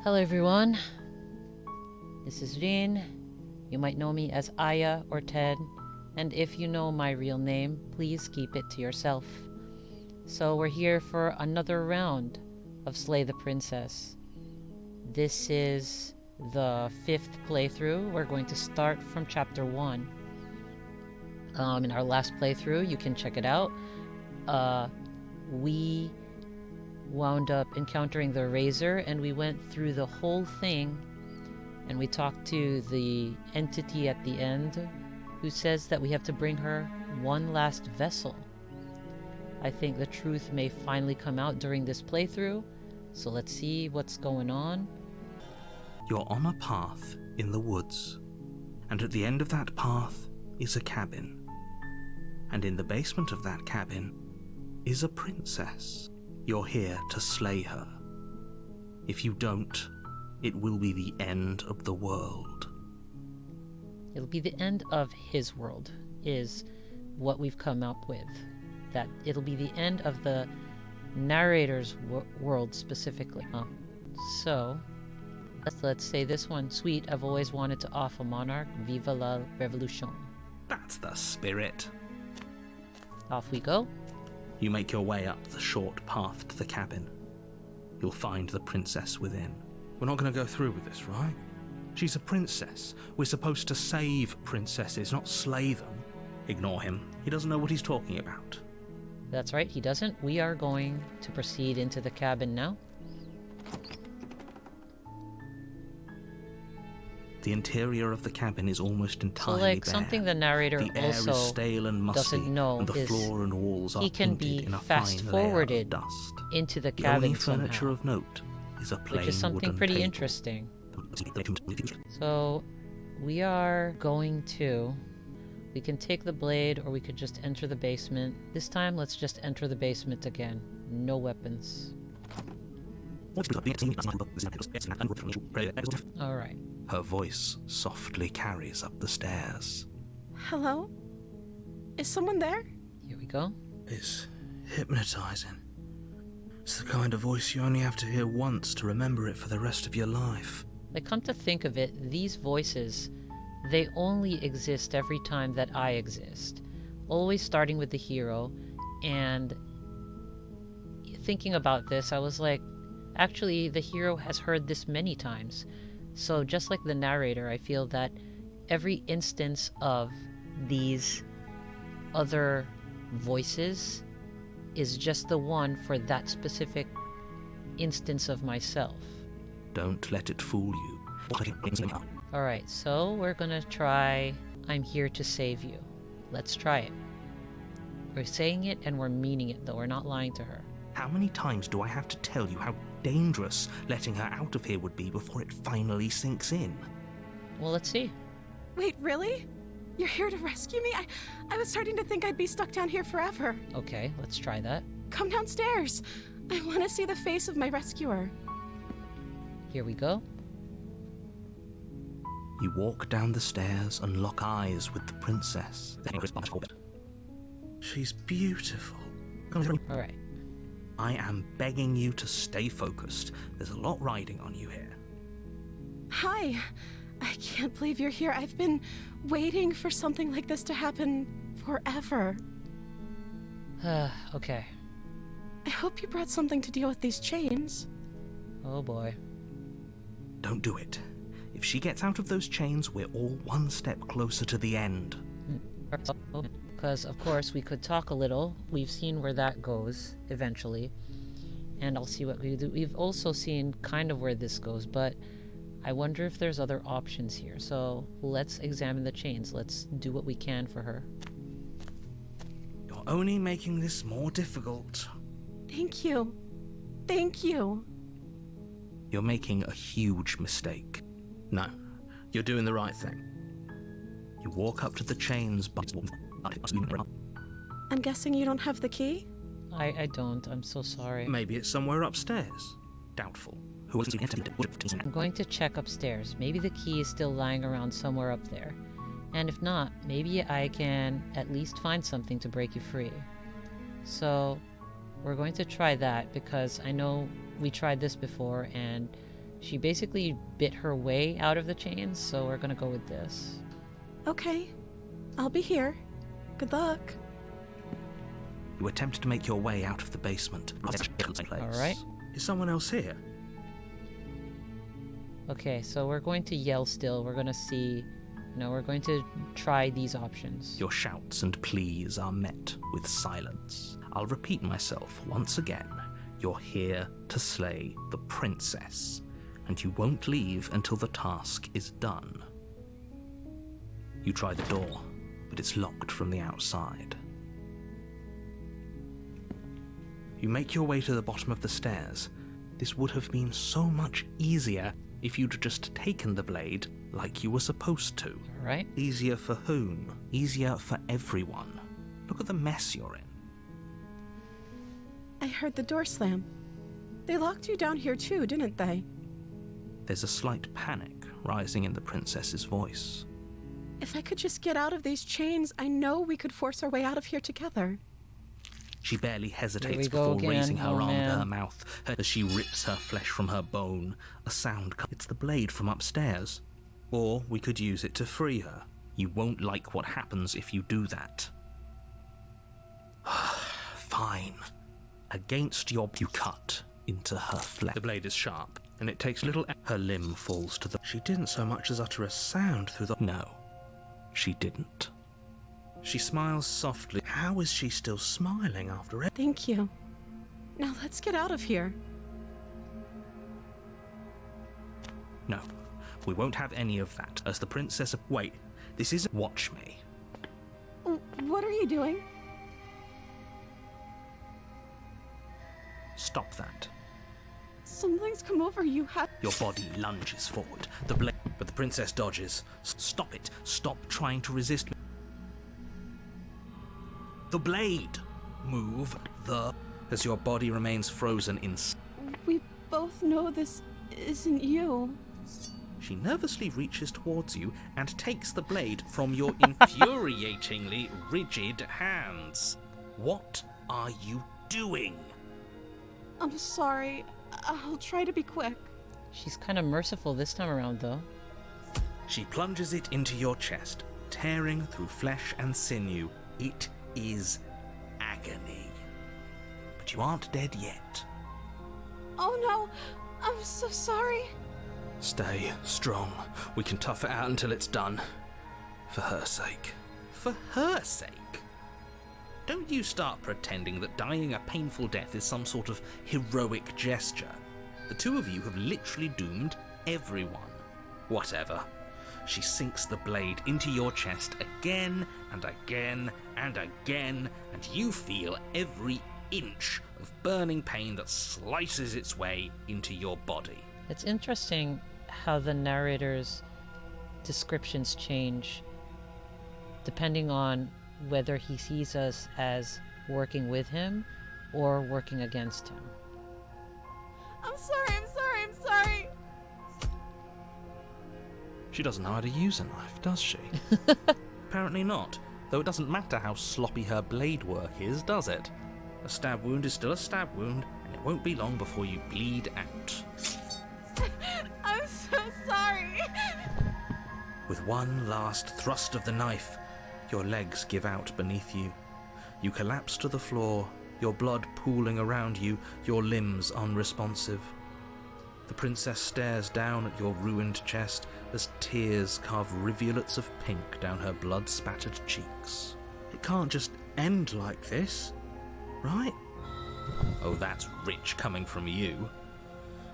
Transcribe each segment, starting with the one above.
Hello everyone, this is RINe. You might know me as Aya or Ted, and if you know my real name, please keep it to yourself. So we're here for another round of Slay the Princess. This is the 5th playthrough. We're going to start from chapter 1. In our last playthrough, you can check it out. We wound up encountering the Razor, and we went through the whole thing, and we talked to the entity at the end who says that we have to bring her one last vessel. I think the truth may finally come out during this playthrough, so let's see what's going on. You're on a path in the woods, and at the end of that path is a cabin. And in the basement of that cabin is a princess. You're here to slay her. If you don't, it will be the end of the world. It'll be the end of his world, is what we've come up with. That it'll be the end of the narrator's world specifically. So, let's say this one. Sweet, I've always wanted to off a monarch. Viva la revolution. That's the spirit. Off we go. You make your way up the short path to the cabin. You'll find the princess within. We're not going to go through with this, right? She's a princess. We're supposed to save princesses, not slay them. Ignore him. He doesn't know what he's talking about. That's right, he doesn't. We are going to proceed into the cabin now. The interior of the cabin is almost entirely bare. Something the narrator the air also is stale and musty, doesn't know and the is floor and walls are he can painted be in a fast-forwarded fine layer of dust. into the The cabin only furniture somehow, of note is a plain which is something wooden pretty table. interesting. So we are going to... We can take the blade, or we could just enter the basement. This time, let's just enter the basement again. No weapons. Alright. Her voice softly carries up the stairs. Hello? Is someone there? Here we go. It's hypnotizing. It's the kind of voice you only have to hear once to remember it for the rest of your life. Like, come to think of it, these voices, they only exist every time that I exist. Always starting with the hero, and thinking about this, I was like, actually, the hero has heard this many times. So just like the narrator, I feel that every instance of these other voices is just the one for that specific instance of myself. Don't let it fool you. Alright, so we're gonna try I'm here to save you. Let's try it. We're saying it and we're meaning it, though. We're not lying to her. How many times do I have to tell you how dangerous letting her out of here would be before it finally sinks in? Well, let's see. Wait, really? You're here to rescue me? I was starting to think I'd be stuck down here forever. Okay, let's try that. Come downstairs. I want to see the face of my rescuer. Here we go. You walk down the stairs and lock eyes with the princess. She's beautiful. Alright. I am begging you to stay focused. There's a lot riding on you here. Hi. I can't believe you're here. I've been waiting for something like this to happen forever. Okay. I hope you brought something to deal with these chains. Oh boy. Don't do it. If she gets out of those chains, we're all one step closer to the end. Because, of course, we could talk a little. We've seen where that goes, eventually. And I'll see what we do. We've also seen kind of where this goes, but I wonder if there's other options here. So let's examine the chains. Let's do what we can for her. You're only making this more difficult. Thank you. Thank you. You're making a huge mistake. No, you're doing the right thing. You walk up to the chains, but... I'm guessing you don't have the key? I don't. I'm so sorry. Maybe it's somewhere upstairs. Doubtful. I'm going to check upstairs. Maybe the key is still lying around somewhere up there. And if not, maybe I can at least find something to break you free. So, we're going to try that because I know we tried this before and She basically bit her way out of the chains, so we're gonna go with this. Okay. I'll be here. Good luck. You attempt to make your way out of the basement. Alright. Is someone else here? Okay, so we're going to yell still. We're gonna see... No, we're going to try these options. Your shouts and pleas are met with silence. I'll repeat myself once again. You're here to slay the princess, and you won't leave until the task is done. You try the door, but it's locked from the outside. You make your way to the bottom of the stairs. This would have been so much easier if you'd just taken the blade like you were supposed to. Alright. Easier for whom? Easier for everyone. Look at the mess you're in. I heard the door slam. They locked you down here too, didn't they? There's a slight panic rising in the princess's voice. If I could just get out of these chains, I know we could force our way out of here together. She barely hesitates Here we go before again. raising her Oh, arm to man. her mouth as she rips her flesh from her bone. A sound It's the blade from upstairs. Or we could use it to free her. You won't like what happens if you do that. Fine. Against your... You cut into her flesh. The blade is sharp, and it takes little... Her limb falls to the... She didn't so much as utter a sound through the... No, she didn't. She smiles softly. How is she still smiling after it? Thank you. Now let's get out of here. No, we won't have any of that. As the princess... Wait, this isn't... Watch me. What are you doing? Stop that. Something's come over you. Your body lunges forward. The blade... But the princess dodges. Stop it. Stop trying to resist me. The blade! Move the... As your body remains frozen in... We both know this isn't you. She nervously reaches towards you and takes the blade from your infuriatingly rigid hands. What are you doing? I'm sorry. I'll try to be quick. She's kind of merciful this time around, though. She plunges it into your chest, tearing through flesh and sinew. It is agony. But you aren't dead yet. Oh no! I'm so sorry. Stay strong. We can tough it out until it's done. For her sake. For her sake? Don't you start pretending that dying a painful death is some sort of heroic gesture. The two of you have literally doomed everyone. Whatever. She sinks the blade into your chest again and again and again, and you feel every inch of burning pain that slices its way into your body. It's interesting how the narrator's descriptions change depending on whether he sees us as working with him or working against him. I'm sorry. She doesn't know how to use a knife, does she? Apparently not, though it doesn't matter how sloppy her blade work is, does it? A stab wound is still a stab wound, and it won't be long before you bleed out. I'm so sorry. With one last thrust of the knife, your legs give out beneath you. You collapse to the floor, your blood pooling around you, your limbs unresponsive. The princess stares down at your ruined chest as tears carve rivulets of pink down her blood-spattered cheeks. It can't just end like this, right? Oh, that's rich coming from you.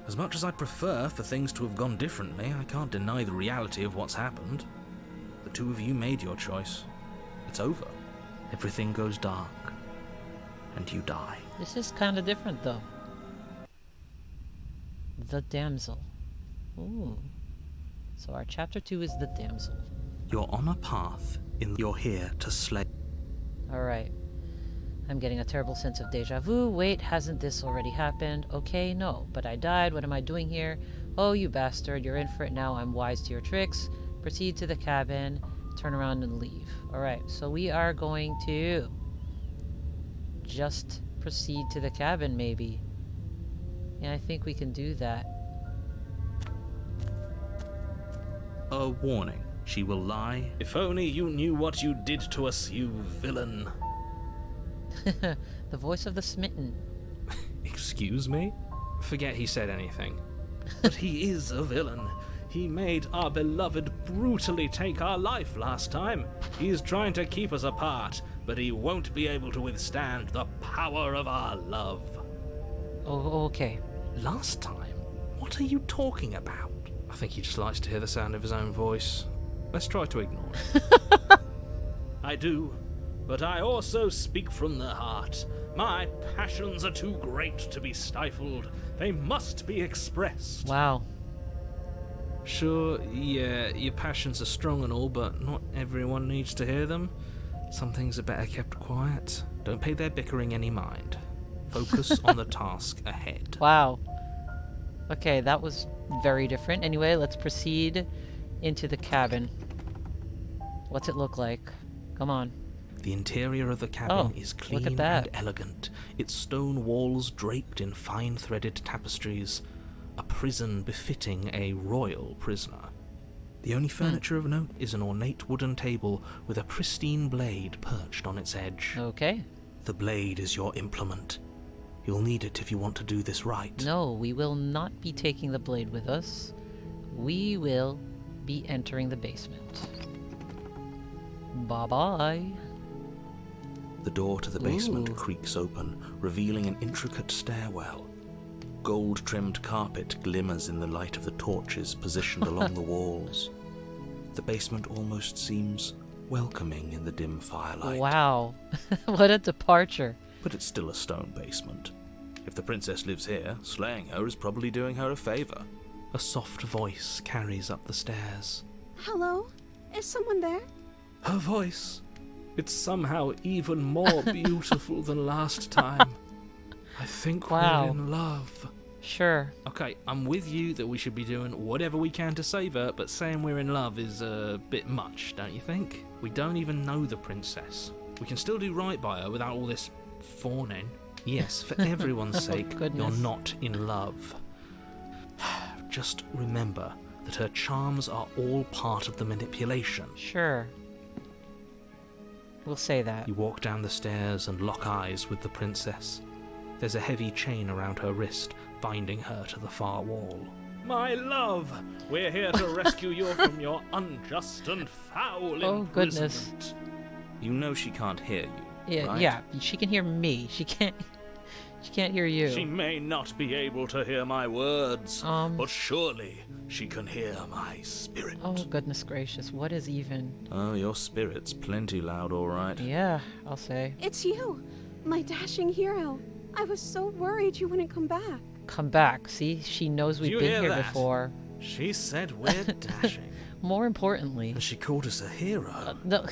As much as I'd prefer for things to have gone differently, I can't deny the reality of what's happened. The two of you made your choice. It's over. Everything goes dark. And you die. This is kind of different, though. The damsel. Ooh. So our chapter 2 is the damsel. You're on a path you're here to slay. Alright. I'm getting a terrible sense of deja vu. Wait, hasn't this already happened? Okay, no. But I died. What am I doing here? Oh, you bastard. You're in for it now. I'm wise to your tricks. Proceed to the cabin. Turn around and leave. Alright, so we are going to just proceed to the cabin, maybe. Yeah, I think we can do that. a warning. She will lie. If only you knew what you did to us, you villain. The voice of the smitten. Excuse me? Forget he said anything. But he is a villain. He made our beloved brutally take our life last time. He's trying to keep us apart, but he won't be able to withstand the power of our love. Oh, okay. Last time? What are you talking about? I think he just likes to hear the sound of his own voice. Let's try to ignore it. I do, but I also speak from the heart. My passions are too great to be stifled. They must be expressed. Wow. Sure, yeah, your passions are strong and all, but not everyone needs to hear them. Some things are better kept quiet. Don't pay their bickering any mind. Focus on the task ahead. Wow. Okay, that was very different. Anyway, let's proceed into the cabin. What's it look like? Come on. The interior of the cabin is clean and elegant, its stone walls draped in fine threaded tapestries, a prison befitting a royal prisoner. The only furniture of note is an ornate wooden table with a pristine blade perched on its edge. Okay. The blade is your implement. You'll need it if you want to do this right. No, we will not be taking the blade with us. We will be entering the basement. Bye-bye. The door to the basement creaks open, revealing an intricate stairwell. Gold-trimmed carpet glimmers in the light of the torches positioned along the walls. The basement almost seems welcoming in the dim firelight. Wow. What a departure. But it's still a stone basement. If the princess lives here, slaying her is probably doing her a favor. A soft voice carries up the stairs. Hello? Is someone there? Her voice. It's somehow even more beautiful than last time. I think we're in love. Sure. Okay, I'm with you that we should be doing whatever we can to save her, but saying we're in love is a bit much, don't you think? We don't even know the princess. We can still do right by her without all this fawning. Yes, for everyone's sake, you're not in love. Just remember that her charms are all part of the manipulation. Sure. We'll say that. You walk down the stairs and lock eyes with the princess. There's a heavy chain around her wrist, binding her to the far wall. My love, we're here to rescue you from your unjust and foul imprisonment. Goodness. You know she can't hear you, Yeah, right? yeah. She can hear me. She can't hear you. She may not be able to hear my words, but surely she can hear my spirit. Oh, goodness gracious. What is even... Oh, your spirit's plenty loud, all right. Yeah, I'll say. It's you, my dashing hero. I was so worried you wouldn't come back. Come back. See, she knows we've been here before. She said we're dashing. More importantly... And she called us a hero. No,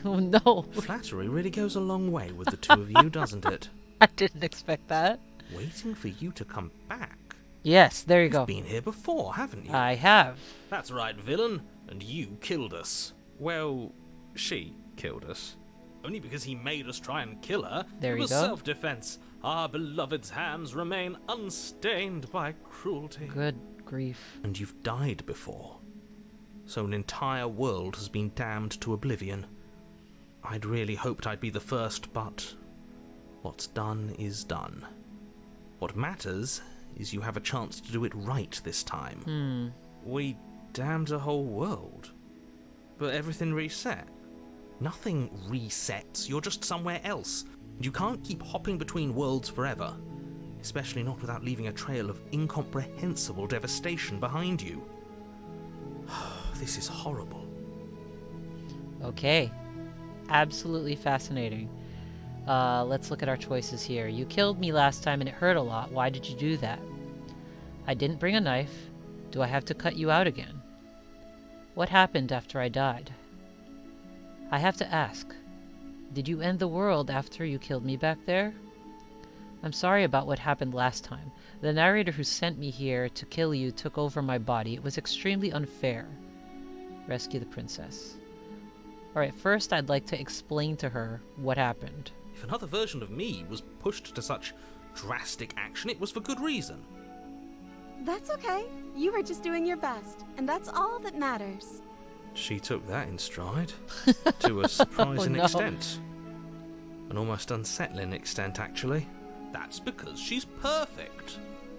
no. Flattery really goes a long way with the two of you, doesn't it? I didn't expect that. Waiting for you to come back. Yes, there you go. You've been here before, haven't you? I have. That's right, villain. And you killed us. Well, she killed us. Only because he made us try and kill her. There you go. It was self-defense. Our beloved's hands remain unstained by cruelty. Good grief. And you've died before. So an entire world has been damned to oblivion. I'd really hoped I'd be the first, but what's done is done. What matters is you have a chance to do it right this time. We damned a whole world. But everything reset. Nothing resets, you're just somewhere else. You can't keep hopping between worlds forever. Especially not without leaving a trail of incomprehensible devastation behind you. This is horrible. Okay. Absolutely fascinating. Let's look at our choices here. You killed me last time and it hurt a lot. Why did you do that? I didn't bring a knife. Do I have to cut you out again? What happened after I died? I have to ask. Did you end the world after you killed me back there? I'm sorry about what happened last time. The narrator who sent me here to kill you took over my body. It was extremely unfair. Rescue the princess. Alright, first I'd like to explain to her what happened. If another version of me was pushed to such drastic action, it was for good reason. That's okay. You were just doing your best, and that's all that matters. She took that in stride. To a surprising Oh, no. extent. An almost unsettling extent, actually. That's because she's perfect.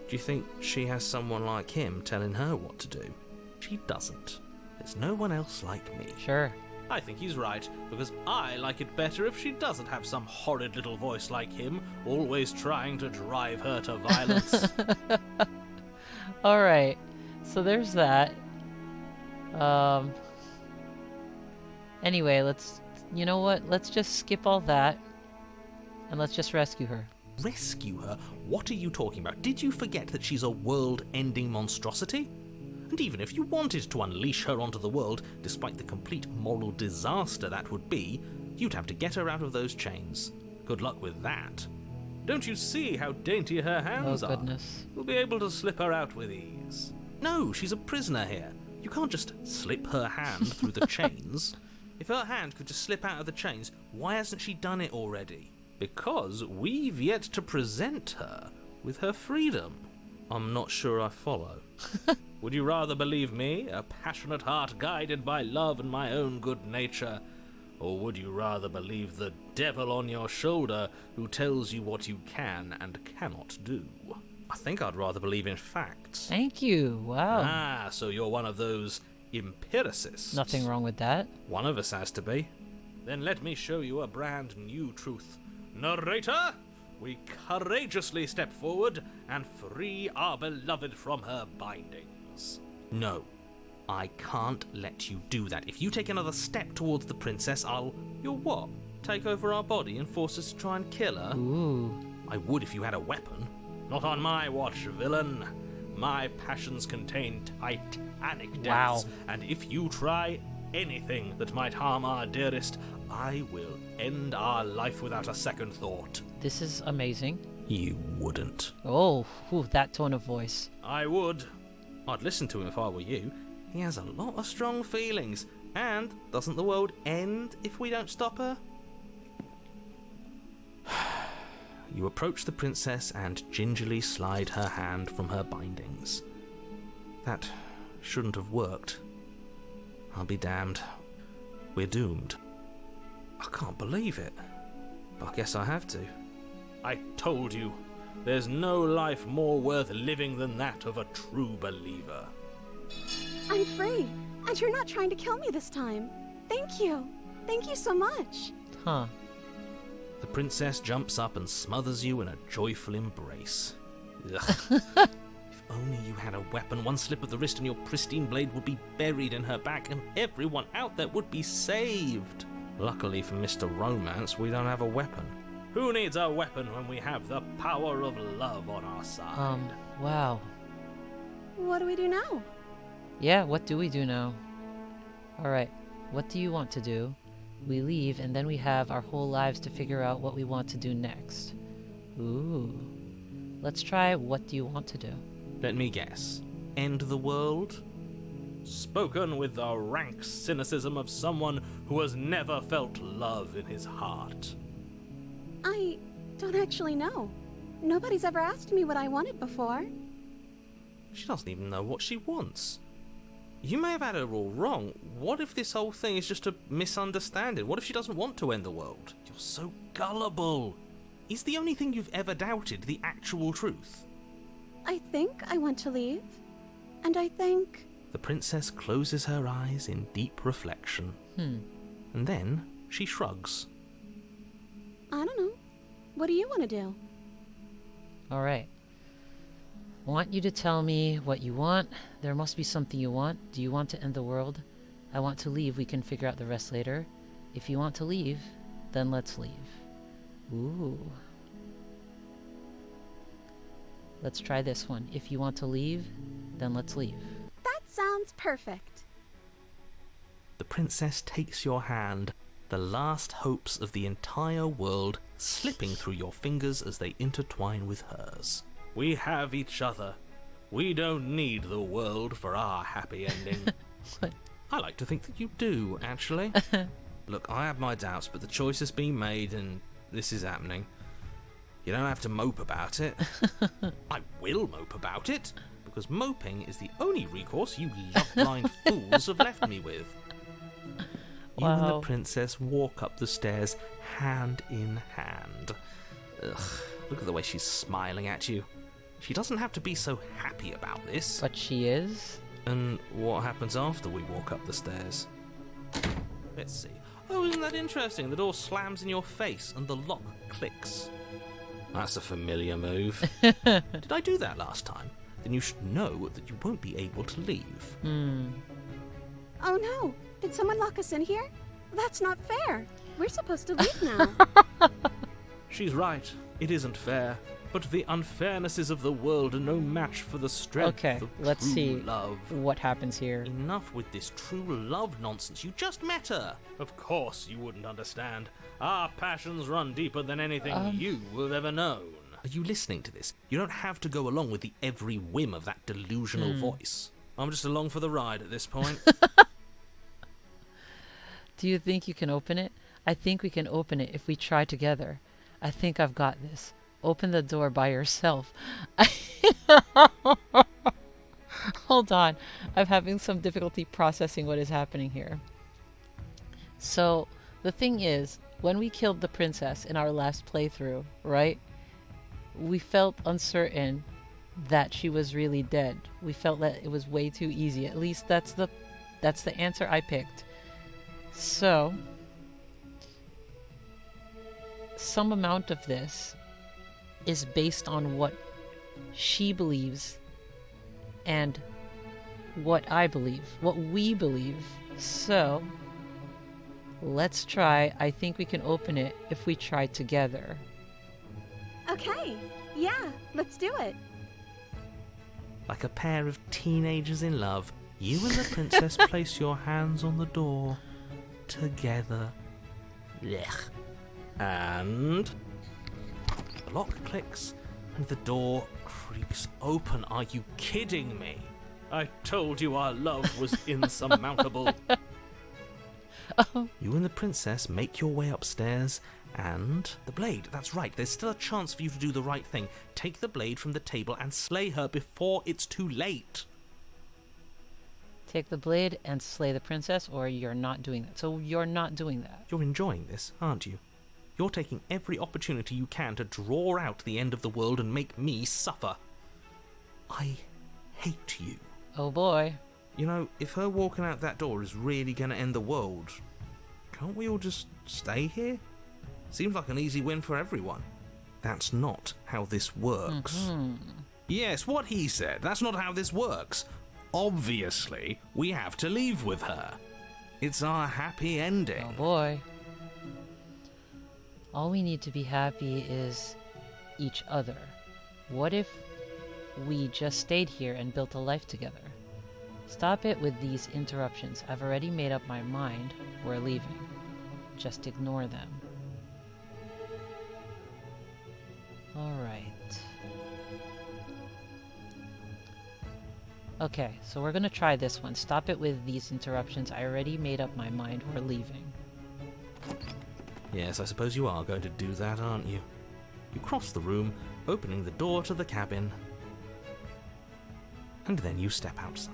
Do you think she has someone like him telling her what to do? She doesn't. There's no one else like me. Sure. I think he's right, because I like it better if she doesn't have some horrid little voice like him, always trying to drive her to violence. Alright. So there's that. Anyway, you know what? Let's just skip all that. And let's just rescue her. Rescue her? What are you talking about? Did you forget that she's a world-ending monstrosity? And even if you wanted to unleash her onto the world, despite the complete moral disaster that would be, you'd have to get her out of those chains. Good luck with that. Don't you see how dainty her hands Oh, are? goodness. We'll be able to slip her out with ease. No, she's a prisoner here. You can't just slip her hand through the chains. If her hand could just slip out of the chains, why hasn't she done it already? Because we've yet to present her with her freedom. I'm not sure I follow. Would you rather believe me, a passionate heart guided by love and my own good nature? Or would you rather believe the devil on your shoulder who tells you what you can and cannot do? I think I'd rather believe in facts. Thank you. Wow. Ah, so you're one of those empiricists. Nothing wrong with that. One of us has to be. Then let me show you a brand new truth. Narrator, we courageously step forward and free our beloved from her bindings. No, I can't let you do that. If you take another step towards the princess, You'll what? Take over our body and force us to try and kill her? Ooh. I would if you had a weapon. Not on my watch, villain. My passions contain titanic depths, Wow. and if you try anything that might harm our dearest, I will end our life without a second thought. This is amazing. You wouldn't. Oh, whew, that tone of voice. I would. I'd listen to him if I were you. He has a lot of strong feelings. And doesn't the world end if we don't stop her? You approach the princess and gingerly slide her hand from her bindings. That shouldn't have worked. I'll be damned. We're doomed. I can't believe it. But I guess I have to. I told you, there's no life more worth living than that of a true believer. I'm free, and you're not trying to kill me this time. Thank you. Thank you so much. Huh. The princess jumps up and smothers you in a joyful embrace. Ugh. If only you had a weapon, one slip of the wrist and your pristine blade would be buried in her back and everyone out there would be saved. Luckily for Mr. Romance, we don't have a weapon. Who needs a weapon when we have the power of love on our side? Wow. What do we do now? Yeah, what do we do now? Alright, what do you want to do? We leave, and then we have our whole lives to figure out what we want to do next. Ooh. Let's try what do you want to do? Let me guess. End the world? Spoken with the rank cynicism of someone who has never felt love in his heart. I don't actually know. Nobody's ever asked me what I wanted before. She doesn't even know what she wants. You may have had her all wrong. What if this whole thing is just a misunderstanding? What if she doesn't want to end the world? You're so gullible. Is the only thing you've ever doubted the actual truth? I think I want to leave. And I think... The princess closes her eyes in deep reflection. And then she shrugs. I don't know. What do you want to do? Alright. I want you to tell me what you want. There must be something you want. Do you want to end the world? I want to leave. We can figure out the rest later. If you want to leave, then let's leave. Ooh. Let's try this one. If you want to leave, then let's leave. That sounds perfect. The princess takes your hand, the last hopes of the entire world slipping through your fingers as they intertwine with hers. We have each other. We don't need the world for our happy ending. I like to think that you do, actually. Look, I have my doubts, but the choice has been made and this is happening. You don't have to mope about it. I will mope about it, because moping is the only recourse you love-blind fools have left me with. You and the Wow. princess walk up the stairs hand in hand. Ugh, look at the way she's smiling at you. She doesn't have to be so happy about this. But she is? And what happens after we walk up the stairs? Let's see. Oh, isn't that interesting? The door slams in your face and the lock clicks. That's a familiar move. Did I do that last time? Then you should know that you won't be able to leave. Oh no! Did someone lock us in here? That's not fair. We're supposed to leave now. She's right. It isn't fair. But the unfairnesses of the world are no match for the strength Okay, of let's true see love. what happens here. Enough with this true love nonsense. You just met her. Of course you wouldn't understand. Our passions run deeper than anything you have ever known. Are you listening to this? You don't have to go along with the every whim of that delusional voice. I'm just along for the ride at this point. Do you think you can open it? I think we can open it if we try together. I think I've got this. Open the door by yourself. Hold on. I'm having some difficulty processing what is happening here. So, the thing is, when we killed the princess in our last playthrough, right? We felt uncertain that she was really dead. We felt that it was way too easy. At least that's the answer I picked. So, some amount of this is based on what she believes and what I believe, what we believe. So, let's try. I think we can open it if we try together. Okay, yeah, let's do it. Like a pair of teenagers in love, you and the princess place your hands on the door together. Blech. And the lock clicks and the door creaks open. Are you kidding me? I told you our love was insurmountable. You and the princess make your way upstairs and the blade. That's right, there's still a chance for you to do the right thing. Take the blade from the table and slay her before it's too late. Take the blade and slay the princess, or you're not doing that. So you're not doing that. You're enjoying this, aren't you? You're taking every opportunity you can to draw out the end of the world and make me suffer. I hate you. Oh boy. You know, if her walking out that door is really going to end the world, can't we all just stay here? Seems like an easy win for everyone. That's not how this works. Yes, what he said. That's not how this works. Obviously, we have to leave with her. It's our happy ending. Oh boy. All we need to be happy is each other. What if we just stayed here and built a life together? Stop it with these interruptions. I've already made up my mind. We're leaving. Just ignore them. Alright. Okay, so we're gonna try this one. Stop it with these interruptions. I already made up my mind. We're leaving. Yes, I suppose you are going to do that, aren't you? You cross the room, opening the door to the cabin, and then you step outside.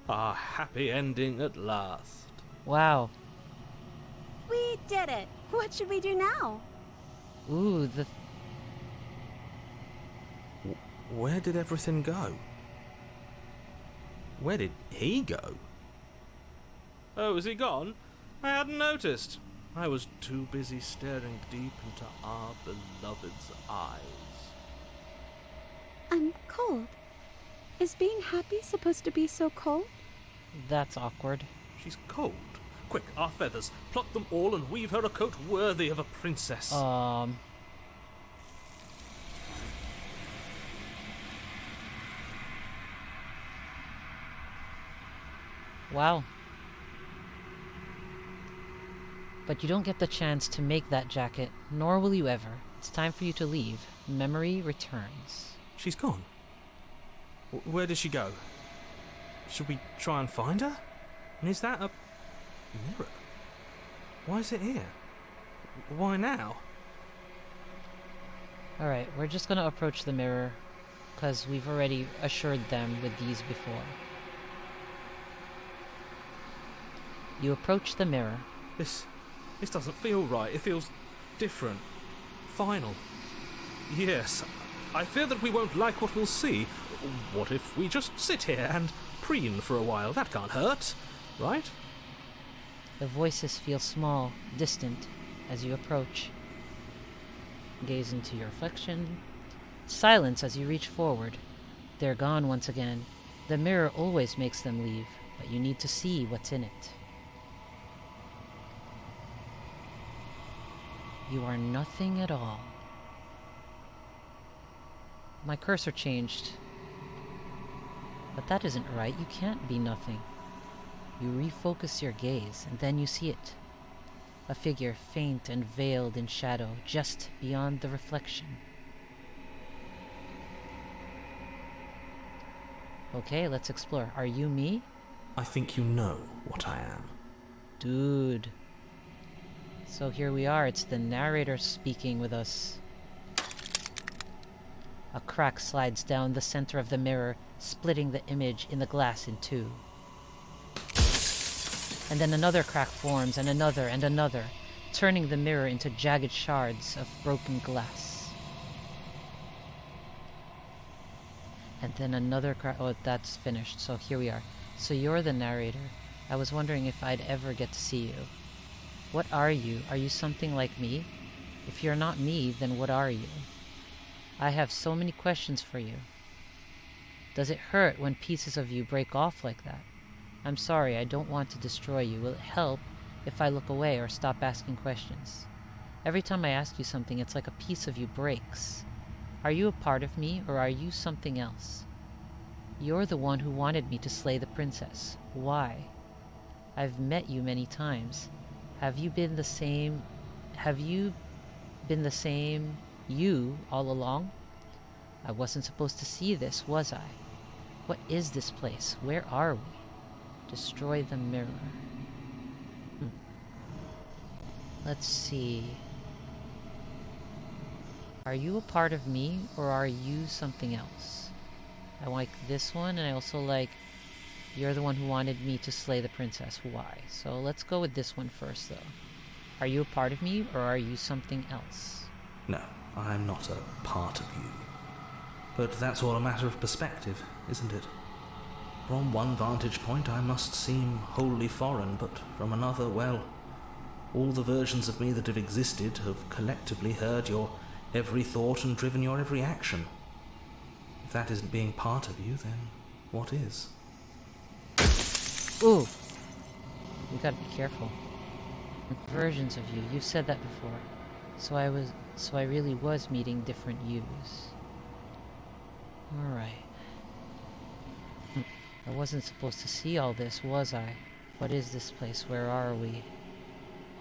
Our happy ending at last. Wow. We did it. What should we do now? Ooh, Where did everything go? Where did he go? Oh, is he gone? I hadn't noticed. I was too busy staring deep into our beloved's eyes. I'm cold. Is being happy supposed to be so cold? that's awkward. She's cold. Quick, our feathers. Pluck them all and weave her a coat worthy of a princess. Wow. But you don't get the chance to make that jacket, nor will you ever. It's time for you to leave. Memory returns. She's gone. Where did she go? Should we try and find her? And is that a mirror? Why is it here? Why now? Alright, we're just gonna approach the mirror, because we've already assured them with these before. You approach the mirror. This doesn't feel right. It feels different. Final. Yes, I fear that we won't like what we'll see. What if we just sit here and preen for a while? That can't hurt, right? The voices feel small, distant, as you approach. Gaze into your reflection. Silence as you reach forward. They're gone once again. The mirror always makes them leave, but you need to see what's in it. You are nothing at all. My cursor changed. But that isn't right. You can't be nothing. You refocus your gaze, and then you see it. A figure faint and veiled in shadow, just beyond the reflection. Okay, let's explore. Are you me? I think you know what I am. Dude. So here we are. It's the narrator speaking with us. A crack slides down the center of the mirror, splitting the image in the glass in two. And then another crack forms, and another, turning the mirror into jagged shards of broken glass. And then another crack. Oh, that's finished. So here we are. So you're the narrator. I was wondering if I'd ever get to see you. What are you? Are you something like me? If you're not me, then what are you? I have so many questions for you. Does it hurt when pieces of you break off like that? I'm sorry, I don't want to destroy you. Will it help if I look away or stop asking questions? Every time I ask you something, it's like a piece of you breaks. Are you a part of me, or are you something else? You're the one who wanted me to slay the princess. Why? I've met you many times. Have you been the same you all along? I wasn't supposed to see this, was I? What is this place? Where are we? Destroy the mirror. Let's see. Are you a part of me, or are you something else? I like this one, and I also like you're the one who wanted me to slay the princess. Why? So let's go with this one first, though. Are you a part of me, or are you something else? No, I'm not a part of you. But that's all a matter of perspective, isn't it? From one vantage point I must seem wholly foreign, but from another, well, all the versions of me that have existed have collectively heard your every thought and driven your every action. If that isn't being part of you, then what is? Ooh! You gotta be careful. Versions of you. You've said that before. So I really was meeting different yous. Alright. I wasn't supposed to see all this, was I? What is this place? Where are we?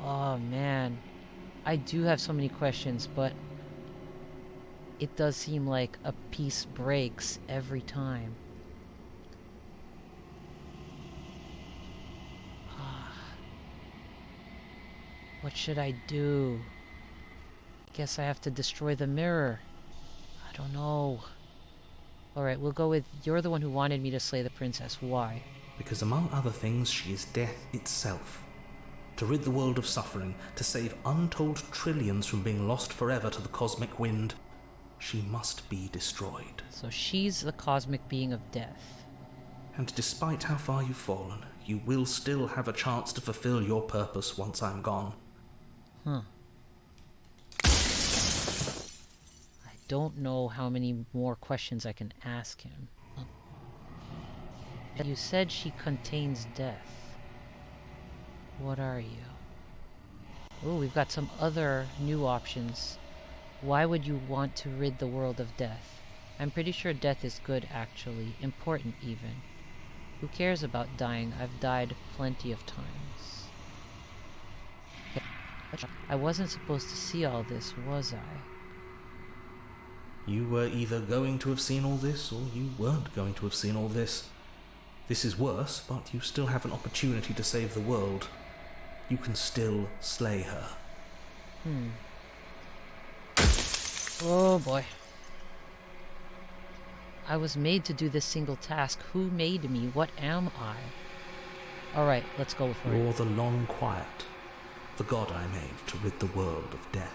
Oh man. I do have so many questions, but it does seem like a piece breaks every time. What should I do? Guess I have to destroy the mirror. I don't know. Alright, we'll go with you're the one who wanted me to slay the princess. Why? Because among other things, she is death itself. To rid the world of suffering, to save untold trillions from being lost forever to the cosmic wind, she must be destroyed. So she's the cosmic being of death. And despite how far you've fallen, you will still have a chance to fulfill your purpose once I'm gone. Huh. I don't know how many more questions I can ask him. You said she contains death. What are you? Oh, we've got some other new options. Why would you want to rid the world of death? I'm pretty sure death is good, actually. Important, even. Who cares about dying? I've died plenty of times. I wasn't supposed to see all this, was I? You were either going to have seen all this, or you weren't going to have seen all this. This is worse, but you still have an opportunity to save the world. You can still slay her. Oh boy. I was made to do this single task. Who made me? What am I? Alright, let's go for it. You're the long quiet, the god I made to rid the world of death.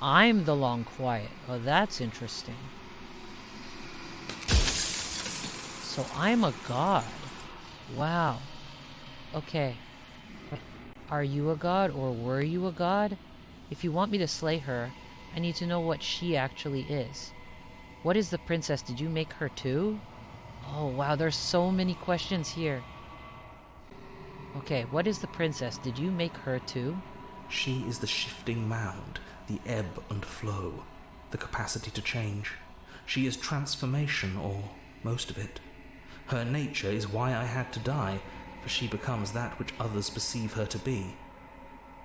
I'm the long quiet. Oh, that's interesting. So I'm a god. Wow. Okay. Are you a god, or were you a god? If you want me to slay her, I need to know what she actually is. What is the princess? Did you make her too? Oh wow, there's so many questions here. Okay, what is the princess? Did you make her too? She is the shifting mound, the ebb and flow, the capacity to change. She is transformation, or most of it. Her nature is why I had to die, for she becomes that which others perceive her to be.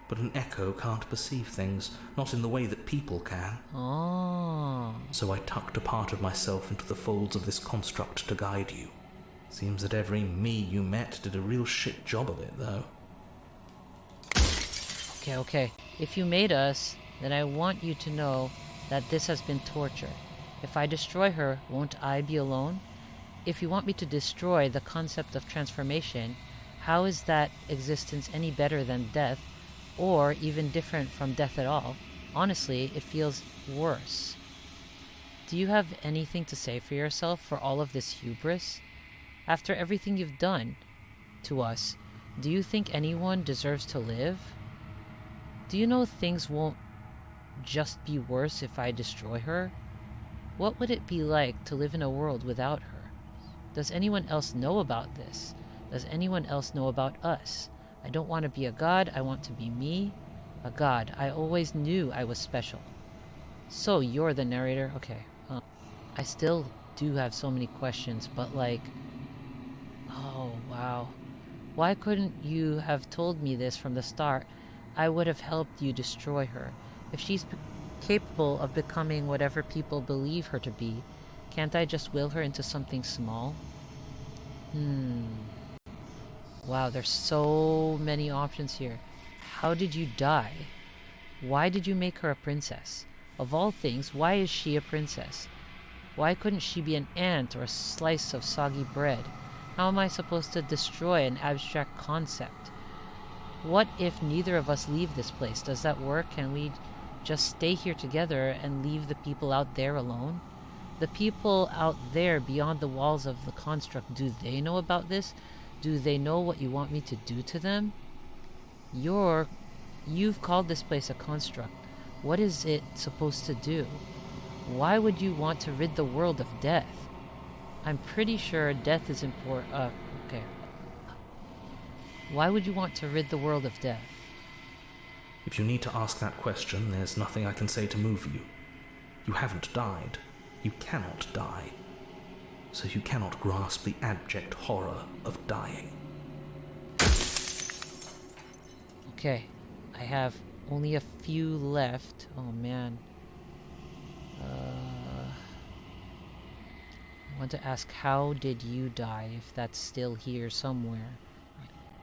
But an echo can't perceive things, not in the way that people can. Oh. So I tucked a part of myself into the folds of this construct to guide you. Seems that every me you met did a real shit job of it, though. Okay. If you made us, then I want you to know that this has been torture. If I destroy her, won't I be alone? If you want me to destroy the concept of transformation, how is that existence any better than death, or even different from death at all? Honestly, it feels worse. Do you have anything to say for yourself for all of this hubris? After everything you've done to us, do you think anyone deserves to live? Do you know things won't just be worse if I destroy her? What would it be like to live in a world without her? Does anyone else know about this? Does anyone else know about us? I don't want to be a god, I want to be me. A god. I always knew I was special. So you're the narrator? Okay. I still do have so many questions, but like... Oh, wow. Why couldn't you have told me this from the start? I would have helped you destroy her. If she's capable of becoming whatever people believe her to be, can't I just will her into something small? Wow, there's so many options here. How did you die? Why did you make her a princess? Of all things, why is she a princess? Why couldn't she be an ant or a slice of soggy bread? How am I supposed to destroy an abstract concept? What if neither of us leave this place? Does that work? Can we just stay here together and leave the people out there alone? The people out there beyond the walls of the construct, do they know about this? Do they know what you want me to do to them? You've called this place a construct. What is it supposed to do? Why would you want to rid the world of death? I'm pretty sure death is important. Okay. Why would you want to rid the world of death? If you need to ask that question, there's nothing I can say to move you. You haven't died. You cannot die. So you cannot grasp the abject horror of dying. Okay, I have only a few left. Oh man. I want to ask, how did you die, if that's still here somewhere?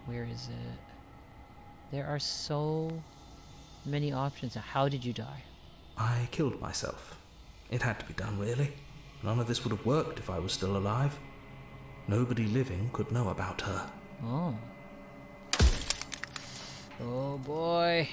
Where is it? There are so many options. How did you die? I killed myself. It had to be done, really. None of this would have worked if I was still alive. Nobody living could know about her. Oh. Oh boy.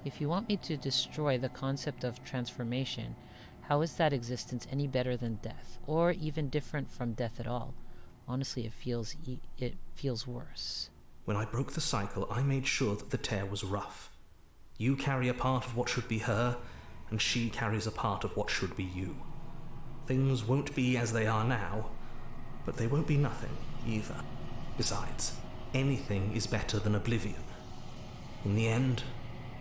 If you want me to destroy the concept of transformation, how is that existence any better than death, or even different from death at all? Honestly, it feels worse. When I broke the cycle, I made sure that the tear was rough. You carry a part of what should be her, and she carries a part of what should be you. Things won't be as they are now, but they won't be nothing either. Besides, anything is better than oblivion. In the end,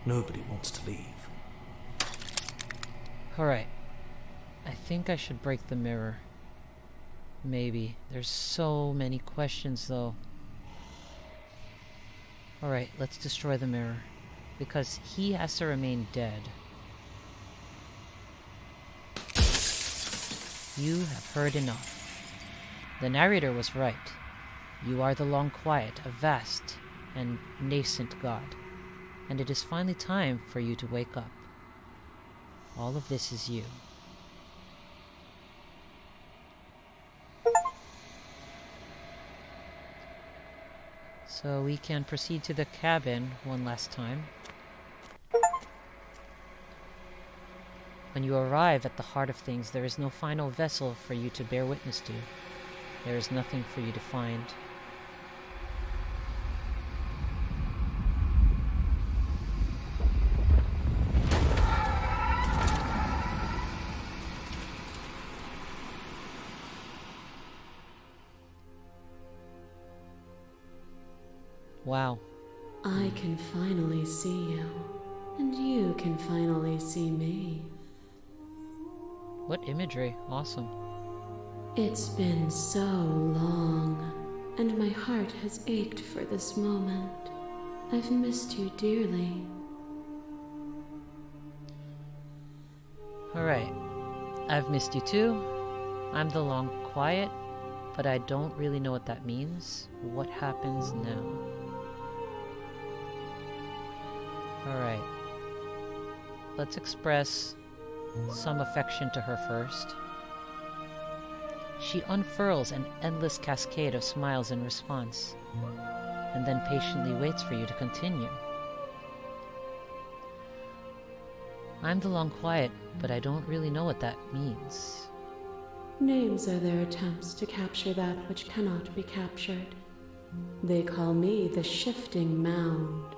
nobody wants to leave. Alright. I think I should break the mirror. Maybe. There's so many questions, though. Alright, let's destroy the mirror. Because he has to remain dead. You have heard enough. The narrator was right. You are the long quiet, a vast and nascent god. and it is finally time for you to wake up. All of this is you. So we can proceed to the cabin one last time. When you arrive at the heart of things, there is no final vessel for you to bear witness to. There is nothing for you to find. Wow. I can finally see you, and you can finally see me. What imagery. Awesome. It's been so long, and my heart has ached for this moment. I've missed you dearly. Alright. I've missed you too. I'm the long quiet, but I don't really know what that means. What happens now? Alright. Let's express some affection to her first. She unfurls an endless cascade of smiles in response, and then patiently waits for you to continue. I'm the long quiet, but I don't really know what that means. Names are their attempts to capture that which cannot be captured. They call me the shifting mound,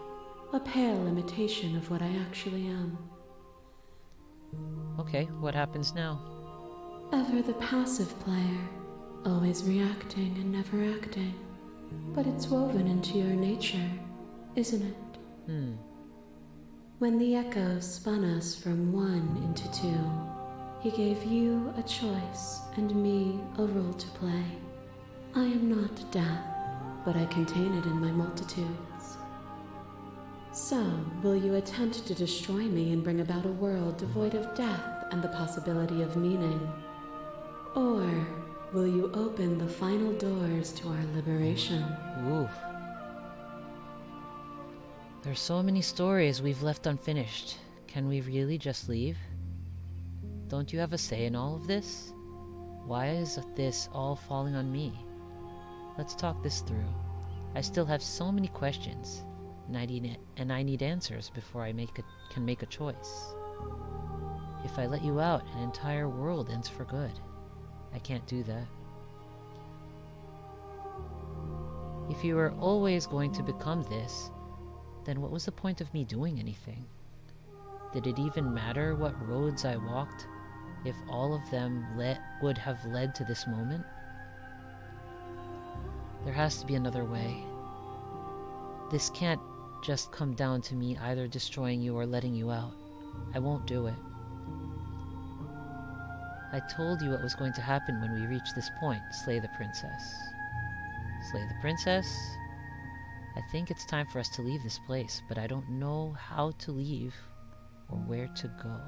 a pale imitation of what I actually am. Okay, what happens now? Ever the passive player, always reacting and never acting. But it's woven into your nature, isn't it? When the echo spun us from one into two, he gave you a choice and me a role to play. I am not death, but I contain it in my multitudes. So, will you attempt to destroy me and bring about a world devoid of death and the possibility of meaning? Or will you open the final doors to our liberation? Oof. There's so many stories we've left unfinished. Can we really just leave? Don't you have a say in all of this? Why is this all falling on me? Let's talk this through. I still have so many questions, and I need answers before I can make a choice. If I let you out, an entire world ends for good. I can't do that. If you were always going to become this, then what was the point of me doing anything? Did it even matter what roads I walked if all of them would have led to this moment? There has to be another way. This can't just come down to me either destroying you or letting you out. I won't do it. I told you what was going to happen when we reached this point. Slay the princess. Slay the princess? I think it's time for us to leave this place, but I don't know how to leave or where to go.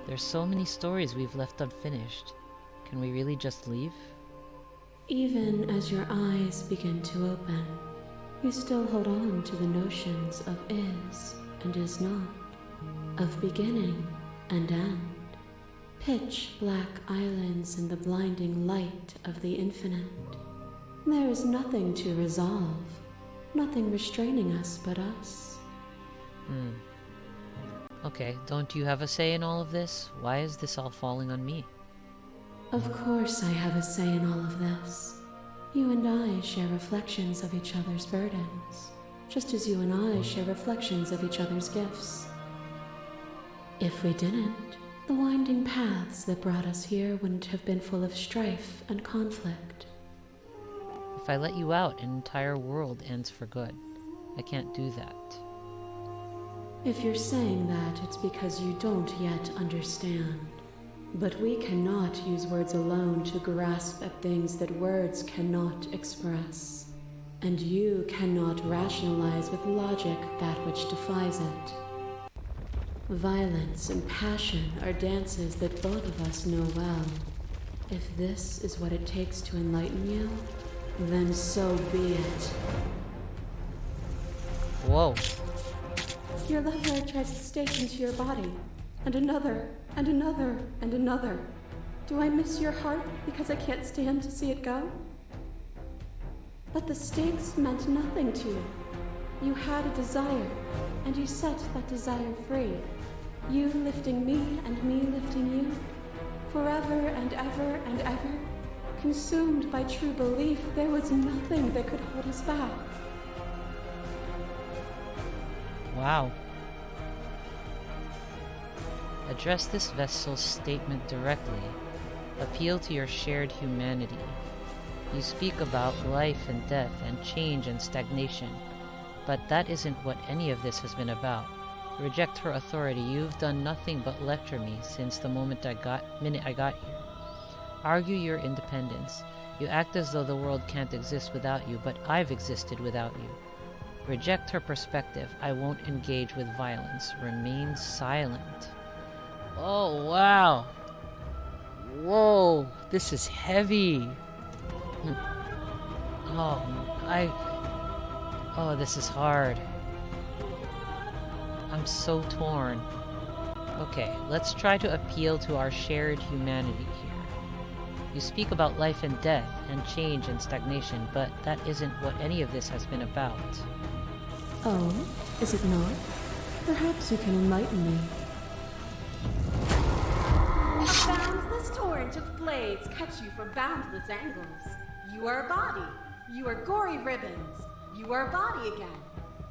There's so many stories we've left unfinished. Can we really just leave? Even as your eyes begin to open, you still hold on to the notions of is and is not, of beginning and end, pitch black islands in the blinding light of the infinite. There is nothing to resolve, nothing restraining us but us. Okay, don't you have a say in all of this? Why is this all falling on me? Of course I have a say in all of this. You and I share reflections of each other's burdens, just as you and I share reflections of each other's gifts. If we didn't, the winding paths that brought us here wouldn't have been full of strife and conflict. If I let you out, an entire world ends for good. I can't do that. If you're saying that, it's because you don't yet understand. But we cannot use words alone to grasp at things that words cannot express. And you cannot rationalize with logic that which defies it. Violence and passion are dances that both of us know well. If this is what it takes to enlighten you, Then so be it. Whoa. Your lover tries to stake into your body, and another, and another, and another. Do I miss your heart because I can't stand to see it go? But the stakes meant nothing to you. You had a desire, and you set that desire free. You lifting me and me lifting you, forever and ever and ever, consumed by true belief there was nothing that could hold us back. Wow. Address this vessel's statement directly. Appeal to your shared humanity. You speak about life and death and change and stagnation, but that isn't what any of this has been about. Reject her authority. You've done nothing but lecture me since the minute I got here. Argue your independence. You act as though the world can't exist without you, but I've existed without you. Reject her perspective. I won't engage with violence. Remain silent. Oh, wow. Whoa, this is heavy. Oh, this is hard. I'm so torn. Okay, let's try to appeal to our shared humanity here. You speak about life and death, and change and stagnation, but that isn't what any of this has been about. Oh, is it not? Perhaps you can enlighten me. A boundless torrent of blades cut you from boundless angles. You are a body. You are gory ribbons. You are a body again.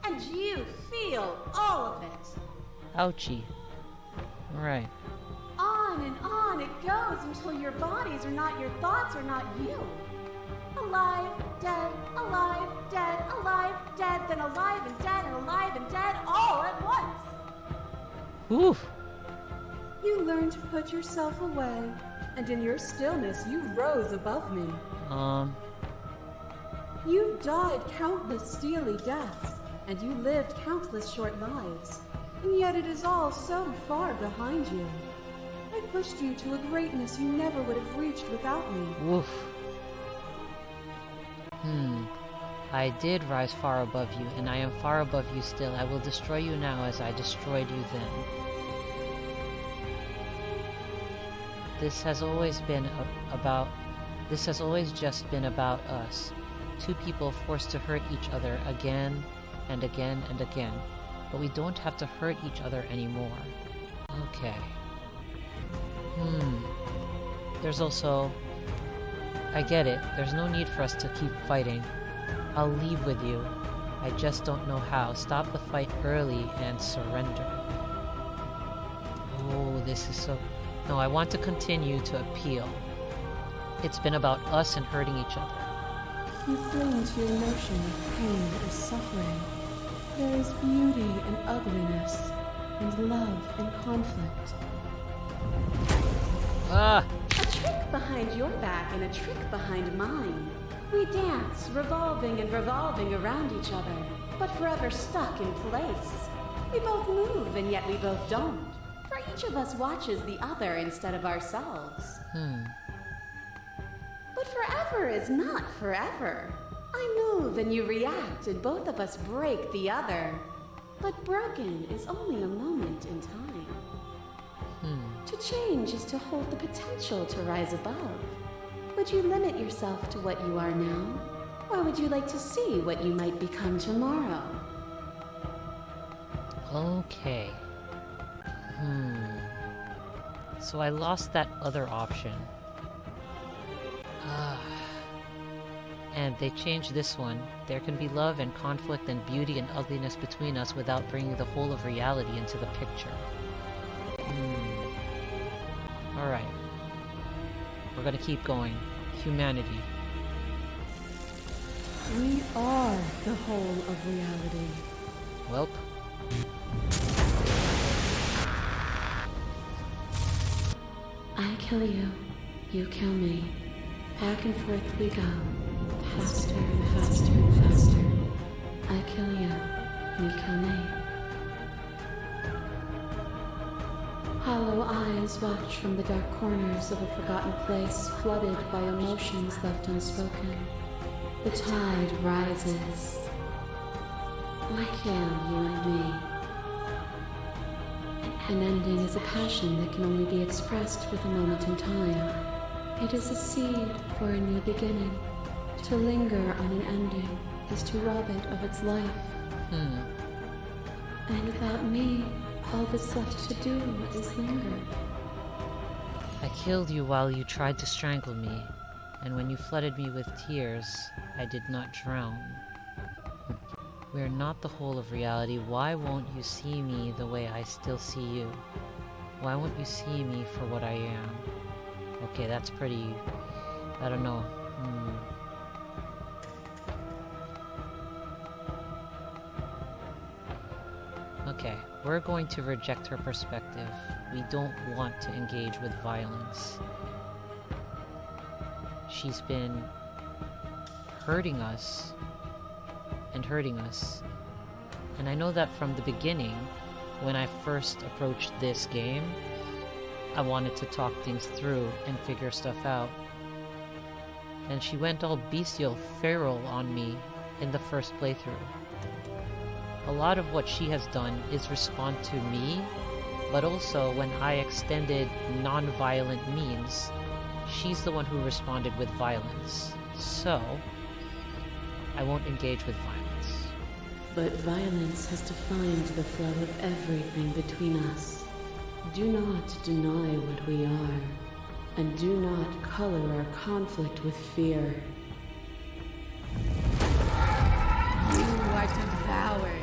And you feel all of it. Ouchie. Right. On it goes until your bodies are not your thoughts, are not you. Alive, dead, alive, dead, then alive and dead, all at once. Oof. You learned to put yourself away, and in your stillness you rose above me. You died countless steely deaths, and you lived countless short lives, and yet it is all so far behind you. I pushed you to a greatness you never would have reached without me. Woof. I did rise far above you, and I am far above you still. I will destroy you now as I destroyed you then. This has always just been about us. Two people forced to hurt each other again and again and again. But we don't have to hurt each other anymore. Okay. There's also... I get it. There's no need for us to keep fighting. I'll leave with you. I just don't know how. Stop the fight early and surrender. Oh, this is so... No, I want to continue to appeal. It's been about us and hurting each other. You cling to your notion of pain or suffering. There is beauty in ugliness, and love in conflict. A trick behind your back and a trick behind mine. We dance, revolving and revolving around each other, but forever stuck in place. We both move, and yet we both don't. For each of us watches the other instead of ourselves. But forever is not forever. I move and you react, and both of us break the other. But broken is only a moment in time. To change is to hold the potential to rise above. Would you limit yourself to what you are now? Or would you like to see what you might become tomorrow? Okay. So I lost that other option. And they changed this one. There can be love and conflict and beauty and ugliness between us without bringing the whole of reality into the picture. Alright. We're gonna keep going. Humanity. We are the whole of reality. Welp. I kill you, you kill me. Back and forth we go. Faster and faster and faster. I kill you, you kill me. Hollow eyes watch from the dark corners of a forgotten place flooded by emotions left unspoken. The tide rises. Like you and me. An ending is a passion that can only be expressed with a moment in time. It is a seed for a new beginning. To linger on an ending is to rob it of its life. And without me, all that's left to do is linger. I killed you while you tried to strangle me, and when you flooded me with tears, I did not drown. We are not the whole of reality. Why won't you see me the way I still see you? Why won't you see me for what I am? Okay, that's pretty... I don't know. Okay, we're going to reject her perspective. We don't want to engage with violence. She's been hurting us. And I know that from the beginning, when I first approached this game, I wanted to talk things through and figure stuff out. And she went all bestial, feral on me in the first playthrough. A lot of what she has done is respond to me, but also when I extended non-violent means, she's the one who responded with violence. So, I won't engage with violence. But violence has defined the flow of everything between us. Do not deny what we are, and do not color our conflict with fear. You are devoured.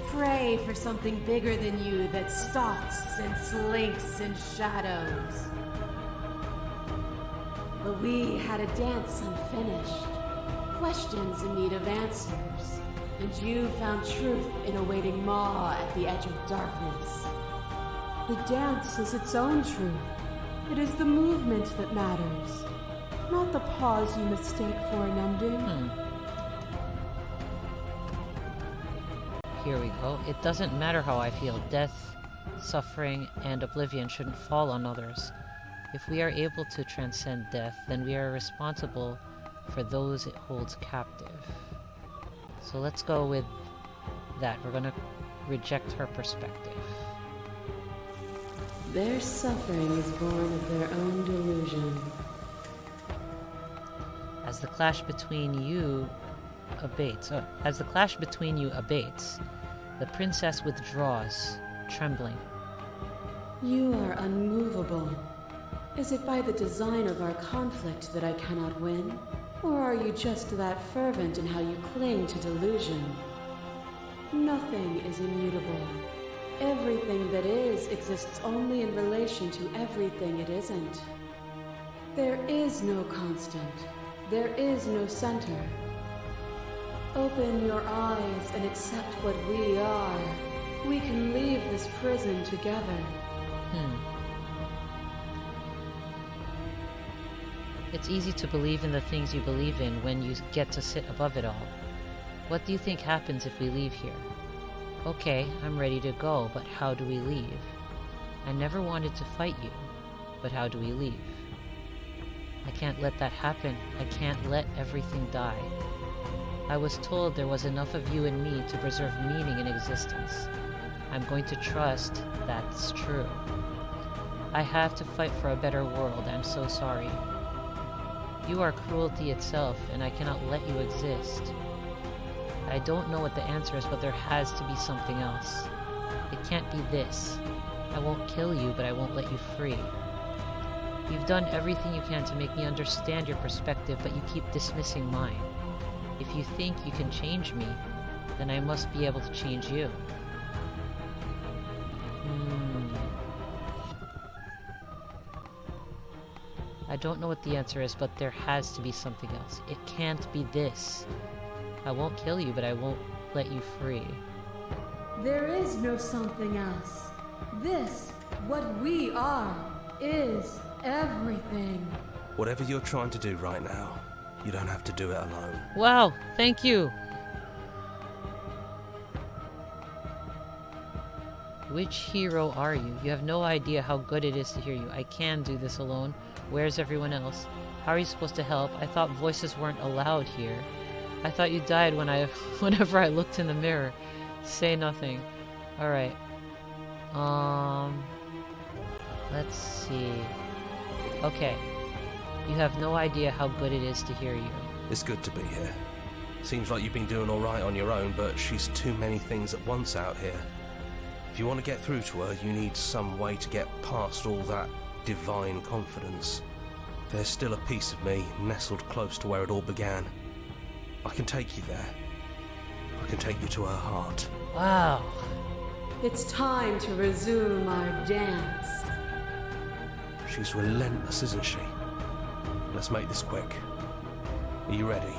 Pray for something bigger than you that stalks and slinks in shadows. But we had a dance unfinished, questions in need of answers, and you found truth in a waiting maw at the edge of darkness. The dance is its own truth. It is the movement that matters, not the pause you mistake for an ending. Here we go. It doesn't matter how I feel. Death, suffering, and oblivion shouldn't fall on others. If we are able to transcend death, then we are responsible for those it holds captive. So let's go with that. We're gonna reject her perspective. Their suffering is born of their own delusion. As the clash between you abates, the princess withdraws, trembling. You are unmovable. Is it by the design of our conflict that I cannot win? Or are you just that fervent in how you cling to delusion? Nothing is immutable. Everything that is exists only in relation to everything it isn't. There is no constant. There is no center. Open your eyes and accept what we are. We can leave this prison together. It's easy to believe in the things you believe in when you get to sit above it all. What do you think happens if we leave here? Okay, I'm ready to go, but how do we leave? I never wanted to fight you, but how do we leave? I can't let that happen. I can't let everything die. I was told there was enough of you and me to preserve meaning in existence. I'm going to trust that's true. I have to fight for a better world. I'm so sorry. You are cruelty itself, and I cannot let you exist. I don't know what the answer is, but there has to be something else. It can't be this. I won't kill you, but I won't let you free. You've done everything you can to make me understand your perspective, but you keep dismissing mine. If you think you can change me, then I must be able to change you. I don't know what the answer is, but there has to be something else. It can't be this. I won't kill you, but I won't let you free. There is no something else. This, what we are, is everything. Whatever you're trying to do right now, you don't have to do it alone. Wow, thank you. Which hero are you? You have no idea how good it is to hear you. I can do this alone. Where's everyone else? How are you supposed to help? I thought voices weren't allowed here. I thought you died whenever I looked in the mirror. Say nothing. Alright. Let's see. Okay. You have no idea how good it is to hear you. It's good to be here. Seems like you've been doing alright on your own, but she's too many things at once out here. If you want to get through to her, you need some way to get past all that divine confidence. There's still a piece of me nestled close to where it all began. I can take you there. I can take you to her heart. Wow. It's time to resume our dance. She's relentless, isn't she? Let's make this quick. Are you ready?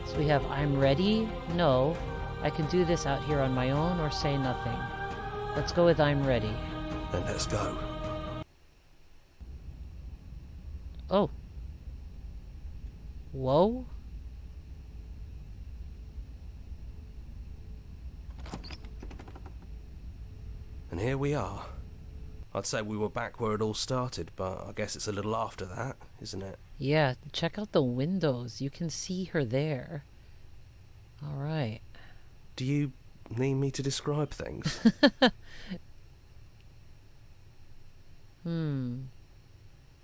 So we have I'm ready, no, I can do this out here on my own, or say nothing. Let's go with I'm ready. Then let's go. Oh. Whoa. And here we are. I'd say we were back where it all started, but I guess it's a little after that, isn't it? Yeah, check out the windows. You can see her there. Alright. Do you need me to describe things?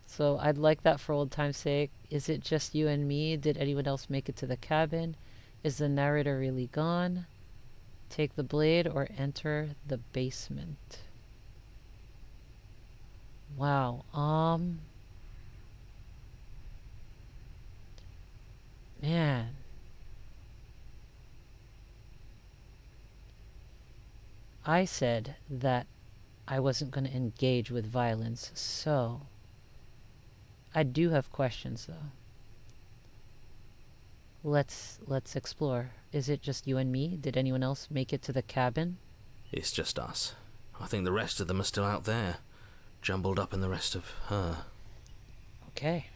So I'd like that for old time's sake. Is it just you and me? Did anyone else make it to the cabin? Is the narrator really gone? Take the blade or enter the basement. Wow. Man. I said that I wasn't going to engage with violence, so I do have questions though. Let's explore. Is it just you and me? Did anyone else make it to the cabin? It's just us. I think the rest of them are still out there, jumbled up in the rest of her. Okay.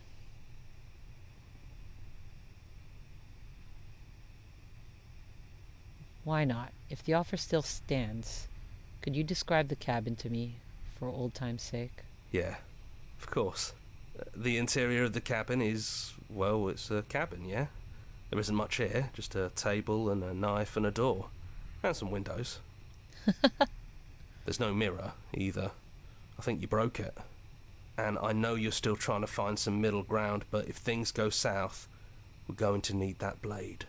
Why not? If the offer still stands, could you describe the cabin to me, for old time's sake? Yeah, of course. The interior of the cabin is, well, it's a cabin, yeah? There isn't much here, just a table and a knife and a door. And some windows. There's no mirror, either. I think you broke it. And I know you're still trying to find some middle ground, but if things go south, we're going to need that blade.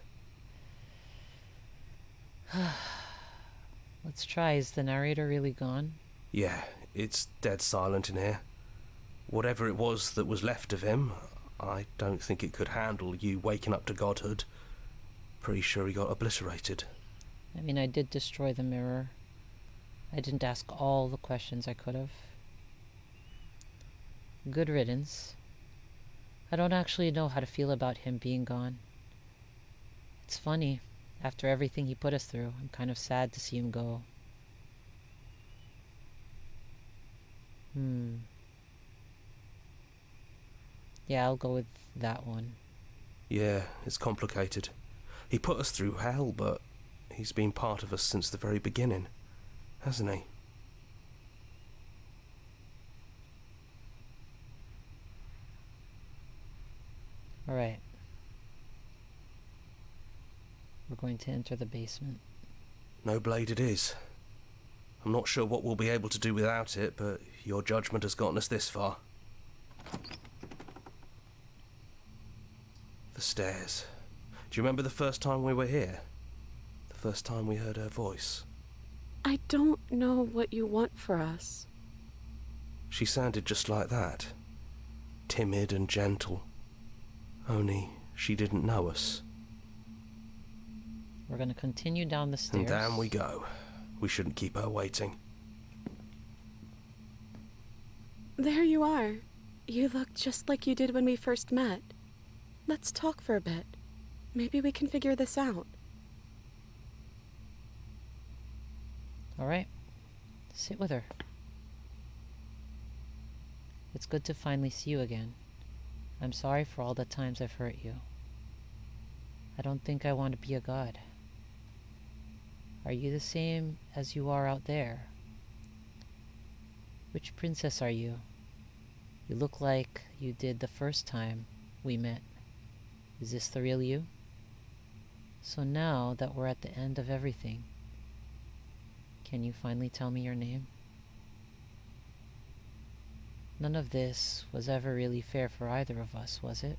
Let's try. Is the narrator really gone? Yeah, it's dead silent in here. Whatever it was that was left of him, I don't think it could handle you waking up to godhood. Pretty sure he got obliterated. I mean, I did destroy the mirror. I didn't ask all the questions I could have. Good riddance. I don't actually know how to feel about him being gone. It's funny. After everything he put us through, I'm kind of sad to see him go. Yeah, I'll go with that one. Yeah, it's complicated. He put us through hell, but he's been part of us since the very beginning, hasn't he? Alright. We're going to enter the basement. No blade it is. I'm not sure what we'll be able to do without it, but your judgment has gotten us this far. The stairs. Do you remember the first time we were here? The first time we heard her voice? I don't know what you want for us. She sounded just like that. Timid and gentle. Only she didn't know us. We're going to continue down the stairs. And down we go. We shouldn't keep her waiting. There you are. You look just like you did when we first met. Let's talk for a bit. Maybe we can figure this out. Alright. Sit with her. It's good to finally see you again. I'm sorry for all the times I've hurt you. I don't think I want to be a god. Are you the same as you are out there? Which princess are you? You look like you did the first time we met. Is this the real you? So now that we're at the end of everything, can you finally tell me your name? None of this was ever really fair for either of us, was it?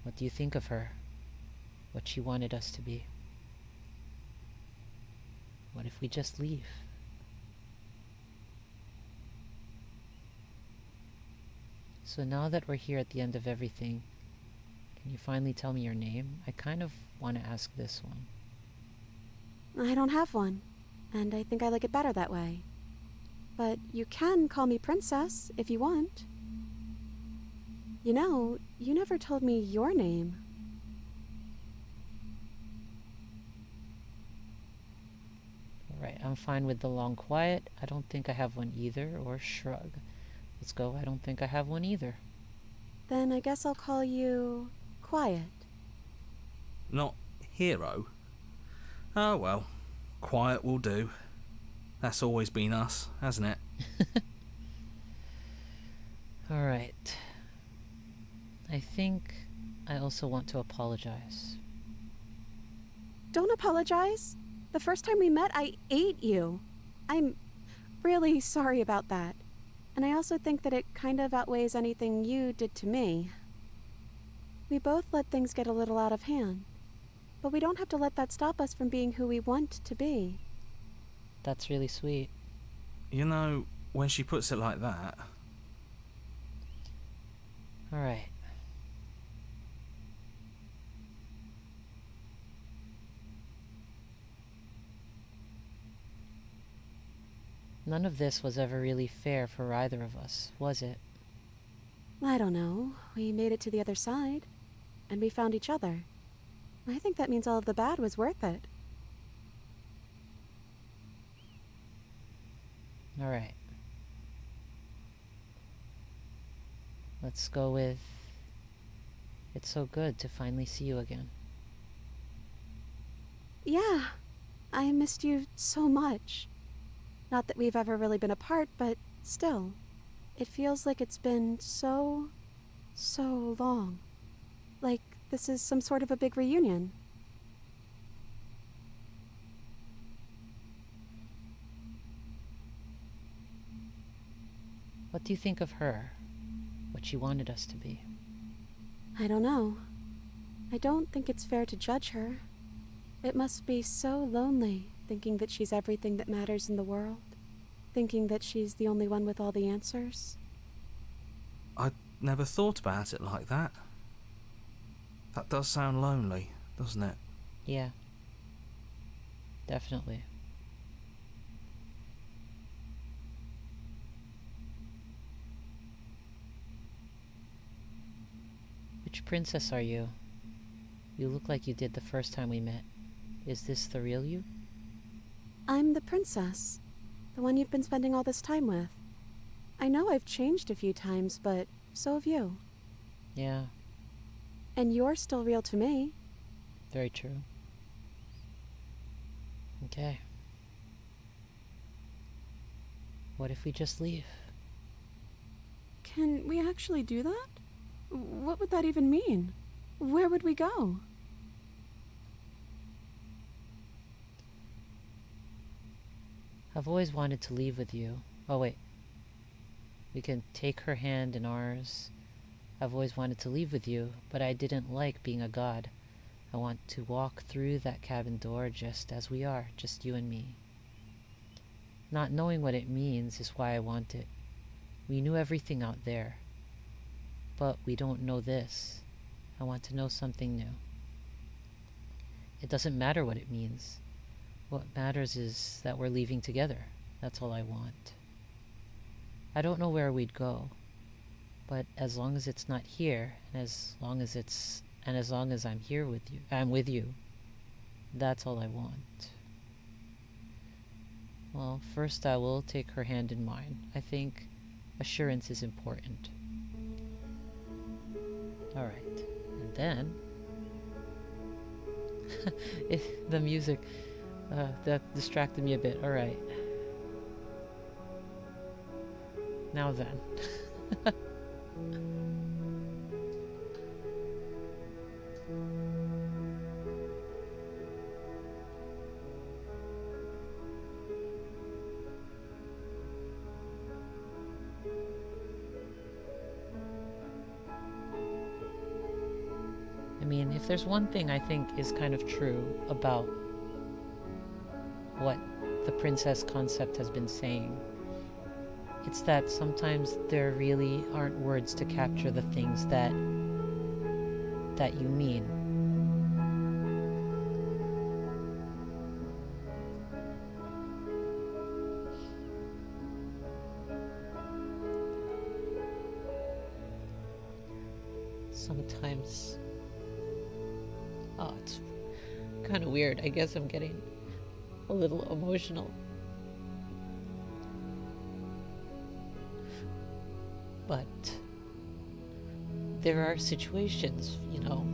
What do you think of her? What she wanted us to be? What if we just leave? So now that we're here at the end of everything, can you finally tell me your name? I kind of want to ask this one. I don't have one, and I think I like it better that way. But you can call me Princess if you want. You know, you never told me your name. Alright, I'm fine with the long quiet. I don't think I have one either, or shrug. Let's go, I don't think I have one either. Then I guess I'll call you Quiet. Not hero? Oh well, quiet will do. That's always been us, hasn't it? Alright. I think I also want to apologize. Don't apologize. The first time we met, I ate you. I'm really sorry about that. And I also think that it kind of outweighs anything you did to me. We both let things get a little out of hand. But we don't have to let that stop us from being who we want to be. That's really sweet. You know, when she puts it like that... Alright. None of this was ever really fair for either of us, was it? I don't know. We made it to the other side. And we found each other. I think that means all of the bad was worth it. Alright. Let's go with... It's so good to finally see you again. Yeah. I missed you so much. Not that we've ever really been apart, but still. It feels like it's been so long. Like this is some sort of a big reunion. What do you think of her? What she wanted us to be? I don't know. I don't think it's fair to judge her. It must be so lonely, thinking that she's everything that matters in the world. Thinking that she's the only one with all the answers. I never thought about it like that. That does sound lonely, doesn't it? Yeah. Definitely. Which princess are you? You look like you did the first time we met. Is this the real you? I'm the princess. The one you've been spending all this time with. I know I've changed a few times, but so have you. Yeah, And you're still real to me. very true. Okay. What if we just leave? Can we actually do that? What would that even mean? Where would we go? I've always wanted to leave with you. Oh wait. We can take her hand in ours. I've always wanted to leave with you, but I didn't like being a god. I want to walk through that cabin door just as we are, just you and me. Not knowing what it means is why I want it. We knew everything out there, but we don't know this. I want to know something new. It doesn't matter what it means. What matters is that we're leaving together. That's all I want. I don't know where we'd go, but as long as it's not here, and as long as I'm here with you, I'm with you, that's all I want. Well, first I will take her hand in mine. I think assurance is important. Alright, and then... the music, that distracted me a bit. Alright. Now then. I mean, if there's one thing I think is kind of true about what the princess concept has been saying, it's that sometimes there really aren't words to capture the things that you mean. Sometimes, oh, it's kind of weird. I guess I'm getting a little emotional. But there are situations, you know,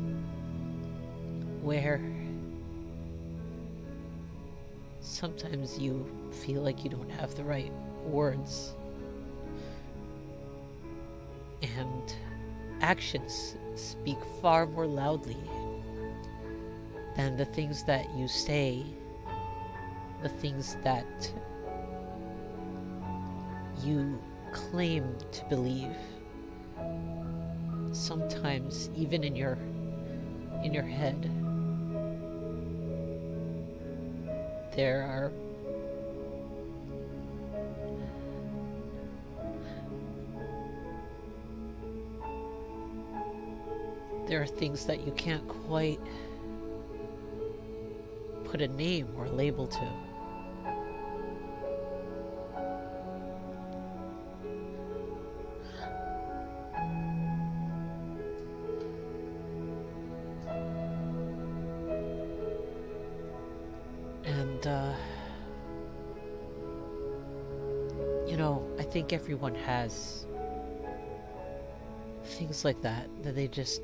where sometimes you feel like you don't have the right words, and actions speak far more loudly than the things that you say, the things that you claim to believe. Sometimes even in your head there are things that you can't quite put a name or a label to. And, you know, I think everyone has things like that they just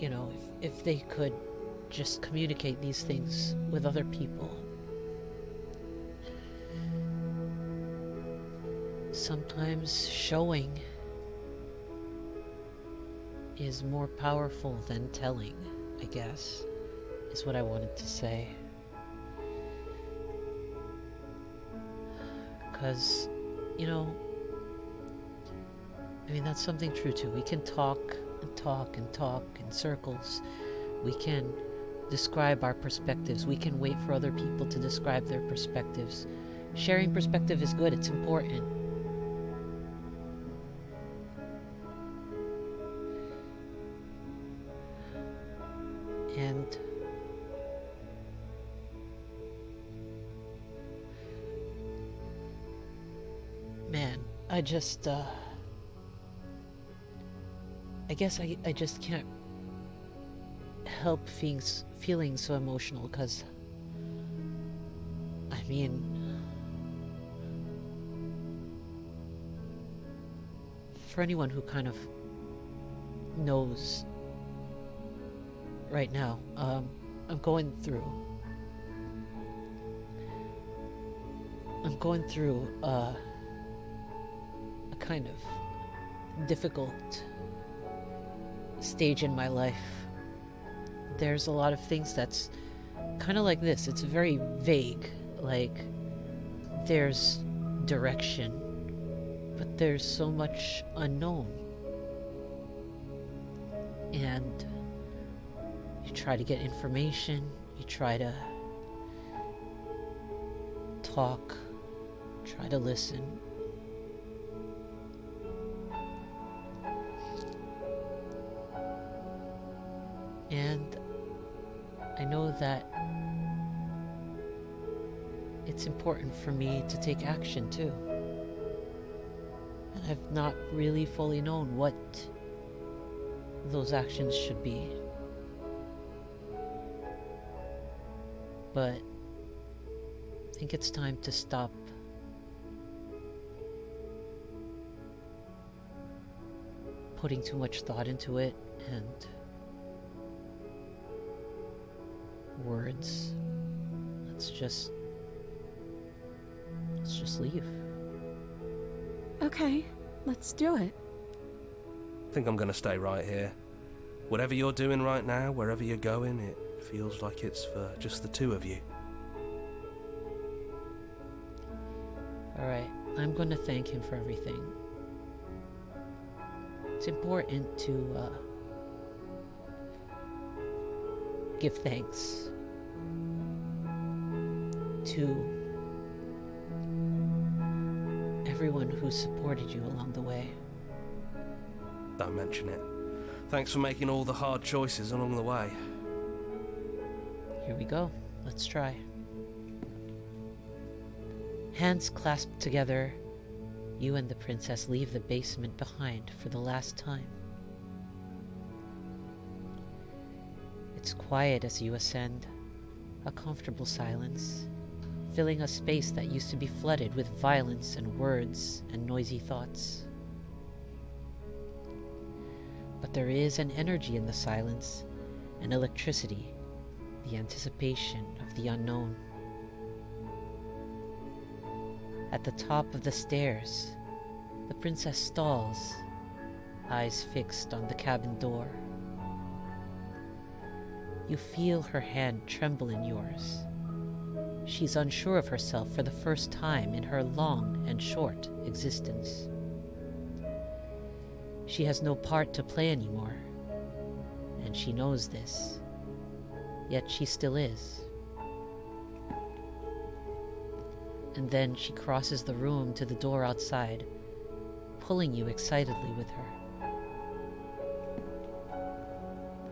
you know, if they could just communicate these things with other people. Sometimes showing is more powerful than telling, I guess, is what I wanted to say. Because, you know, I mean, that's something true too. We can talk and talk and talk in circles. We can describe our perspectives. We can wait for other people to describe their perspectives. Sharing perspective is good. It's important. And man, I just I guess I just can't help feeling so emotional, because I mean, for anyone who kind of knows right now, I'm going through a kind of difficult stage in my life. There's a lot of things that's kind of like this. It's very vague. Like, there's direction, but there's so much unknown. And you try to get information, you try to talk, try to listen. And I know that it's important for me to take action too. And I've not really fully known what those actions should be. But I think it's time to stop putting too much thought into it and words. Let's just leave. Okay, let's do it. I think I'm gonna stay right here. Whatever you're doing right now, wherever you're going, it feels like it's for just the two of you. Alright, I'm going to thank him for everything. It's important to give thanks to everyone who supported you along the way. Don't mention it. Thanks for making all the hard choices along the way. Here we go. Let's try. Hands clasped together, you and the princess leave the basement behind for the last time. It's quiet as you ascend, a comfortable silence, filling a space that used to be flooded with violence and words and noisy thoughts. But there is an energy in the silence, an electricity, the anticipation of the unknown. At the top of the stairs, the princess stalls, eyes fixed on the cabin door. You feel her hand tremble in yours. She's unsure of herself for the first time in her long and short existence. She has no part to play anymore, and she knows this, yet she still is. And then she crosses the room to the door outside, pulling you excitedly with her.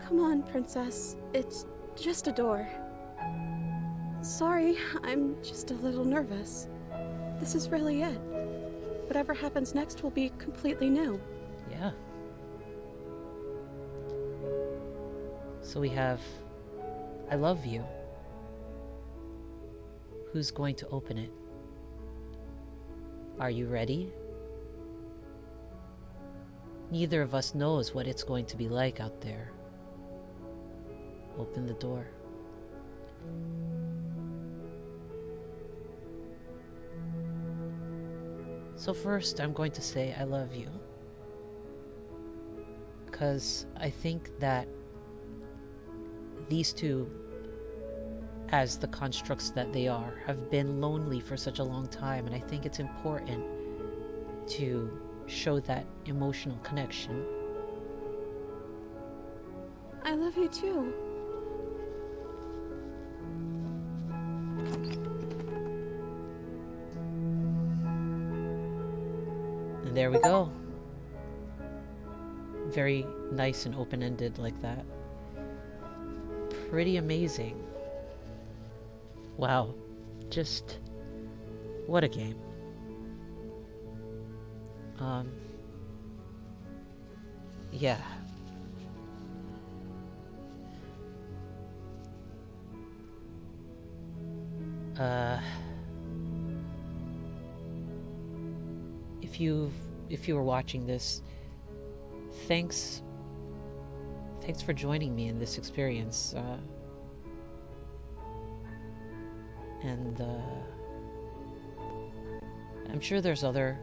Come on, princess. It's just a door. Sorry, I'm just a little nervous. This is really it. Whatever happens next will be completely new. Yeah. So we have I love you. Who's going to open it? Are you ready? Neither of us knows what it's going to be like out there. Open the door. So first, I'm going to say I love you. Because I think that these two, as the constructs that they are, have been lonely for such a long time, and I think it's important to show that emotional connection. I love you too. And there we go. Very nice and open-ended like that. Pretty amazing. Wow. Just what a game. Yeah. If you were watching this, thanks for joining me in this experience. And I'm sure there's other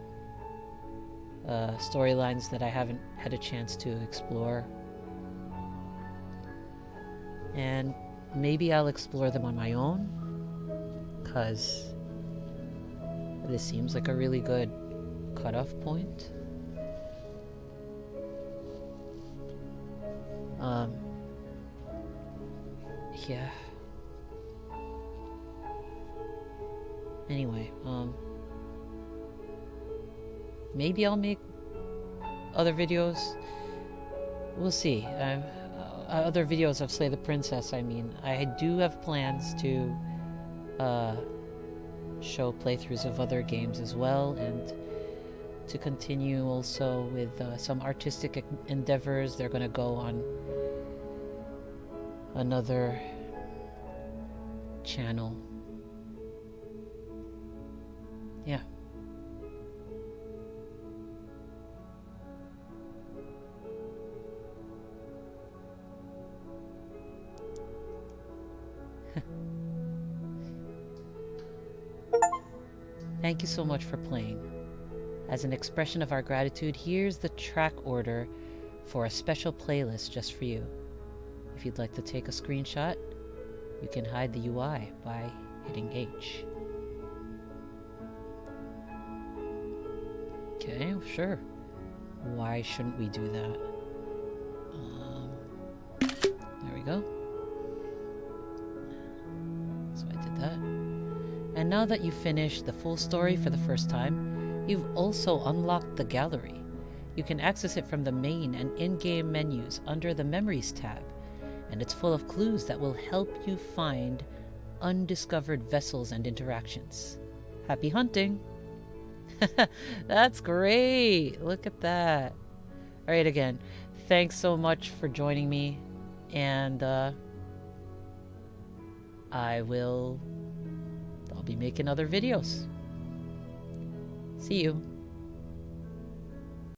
storylines that I haven't had a chance to explore, and maybe I'll explore them on my own, because this seems like a really good cutoff point. Yeah. Anyway, maybe I'll make other videos. We'll see. Other videos of Slay the Princess, I mean. I do have plans to show playthroughs of other games as well, and to continue also with some artistic endeavors. They're going to go on another channel. Yeah. Thank you so much for playing. As an expression of our gratitude, here's the track order for a special playlist just for you. If you'd like to take a screenshot, you can hide the UI by hitting H. Okay, sure. Why shouldn't we do that? There we go. So I did that. And now that you've finished the full story for the first time, you've also unlocked the gallery. You can access it from the main and in-game menus under the Memories tab, and it's full of clues that will help you find undiscovered vessels and interactions. Happy hunting! That's great! Look at that. Alright, again, thanks so much for joining me, and I'll be making other videos. See you.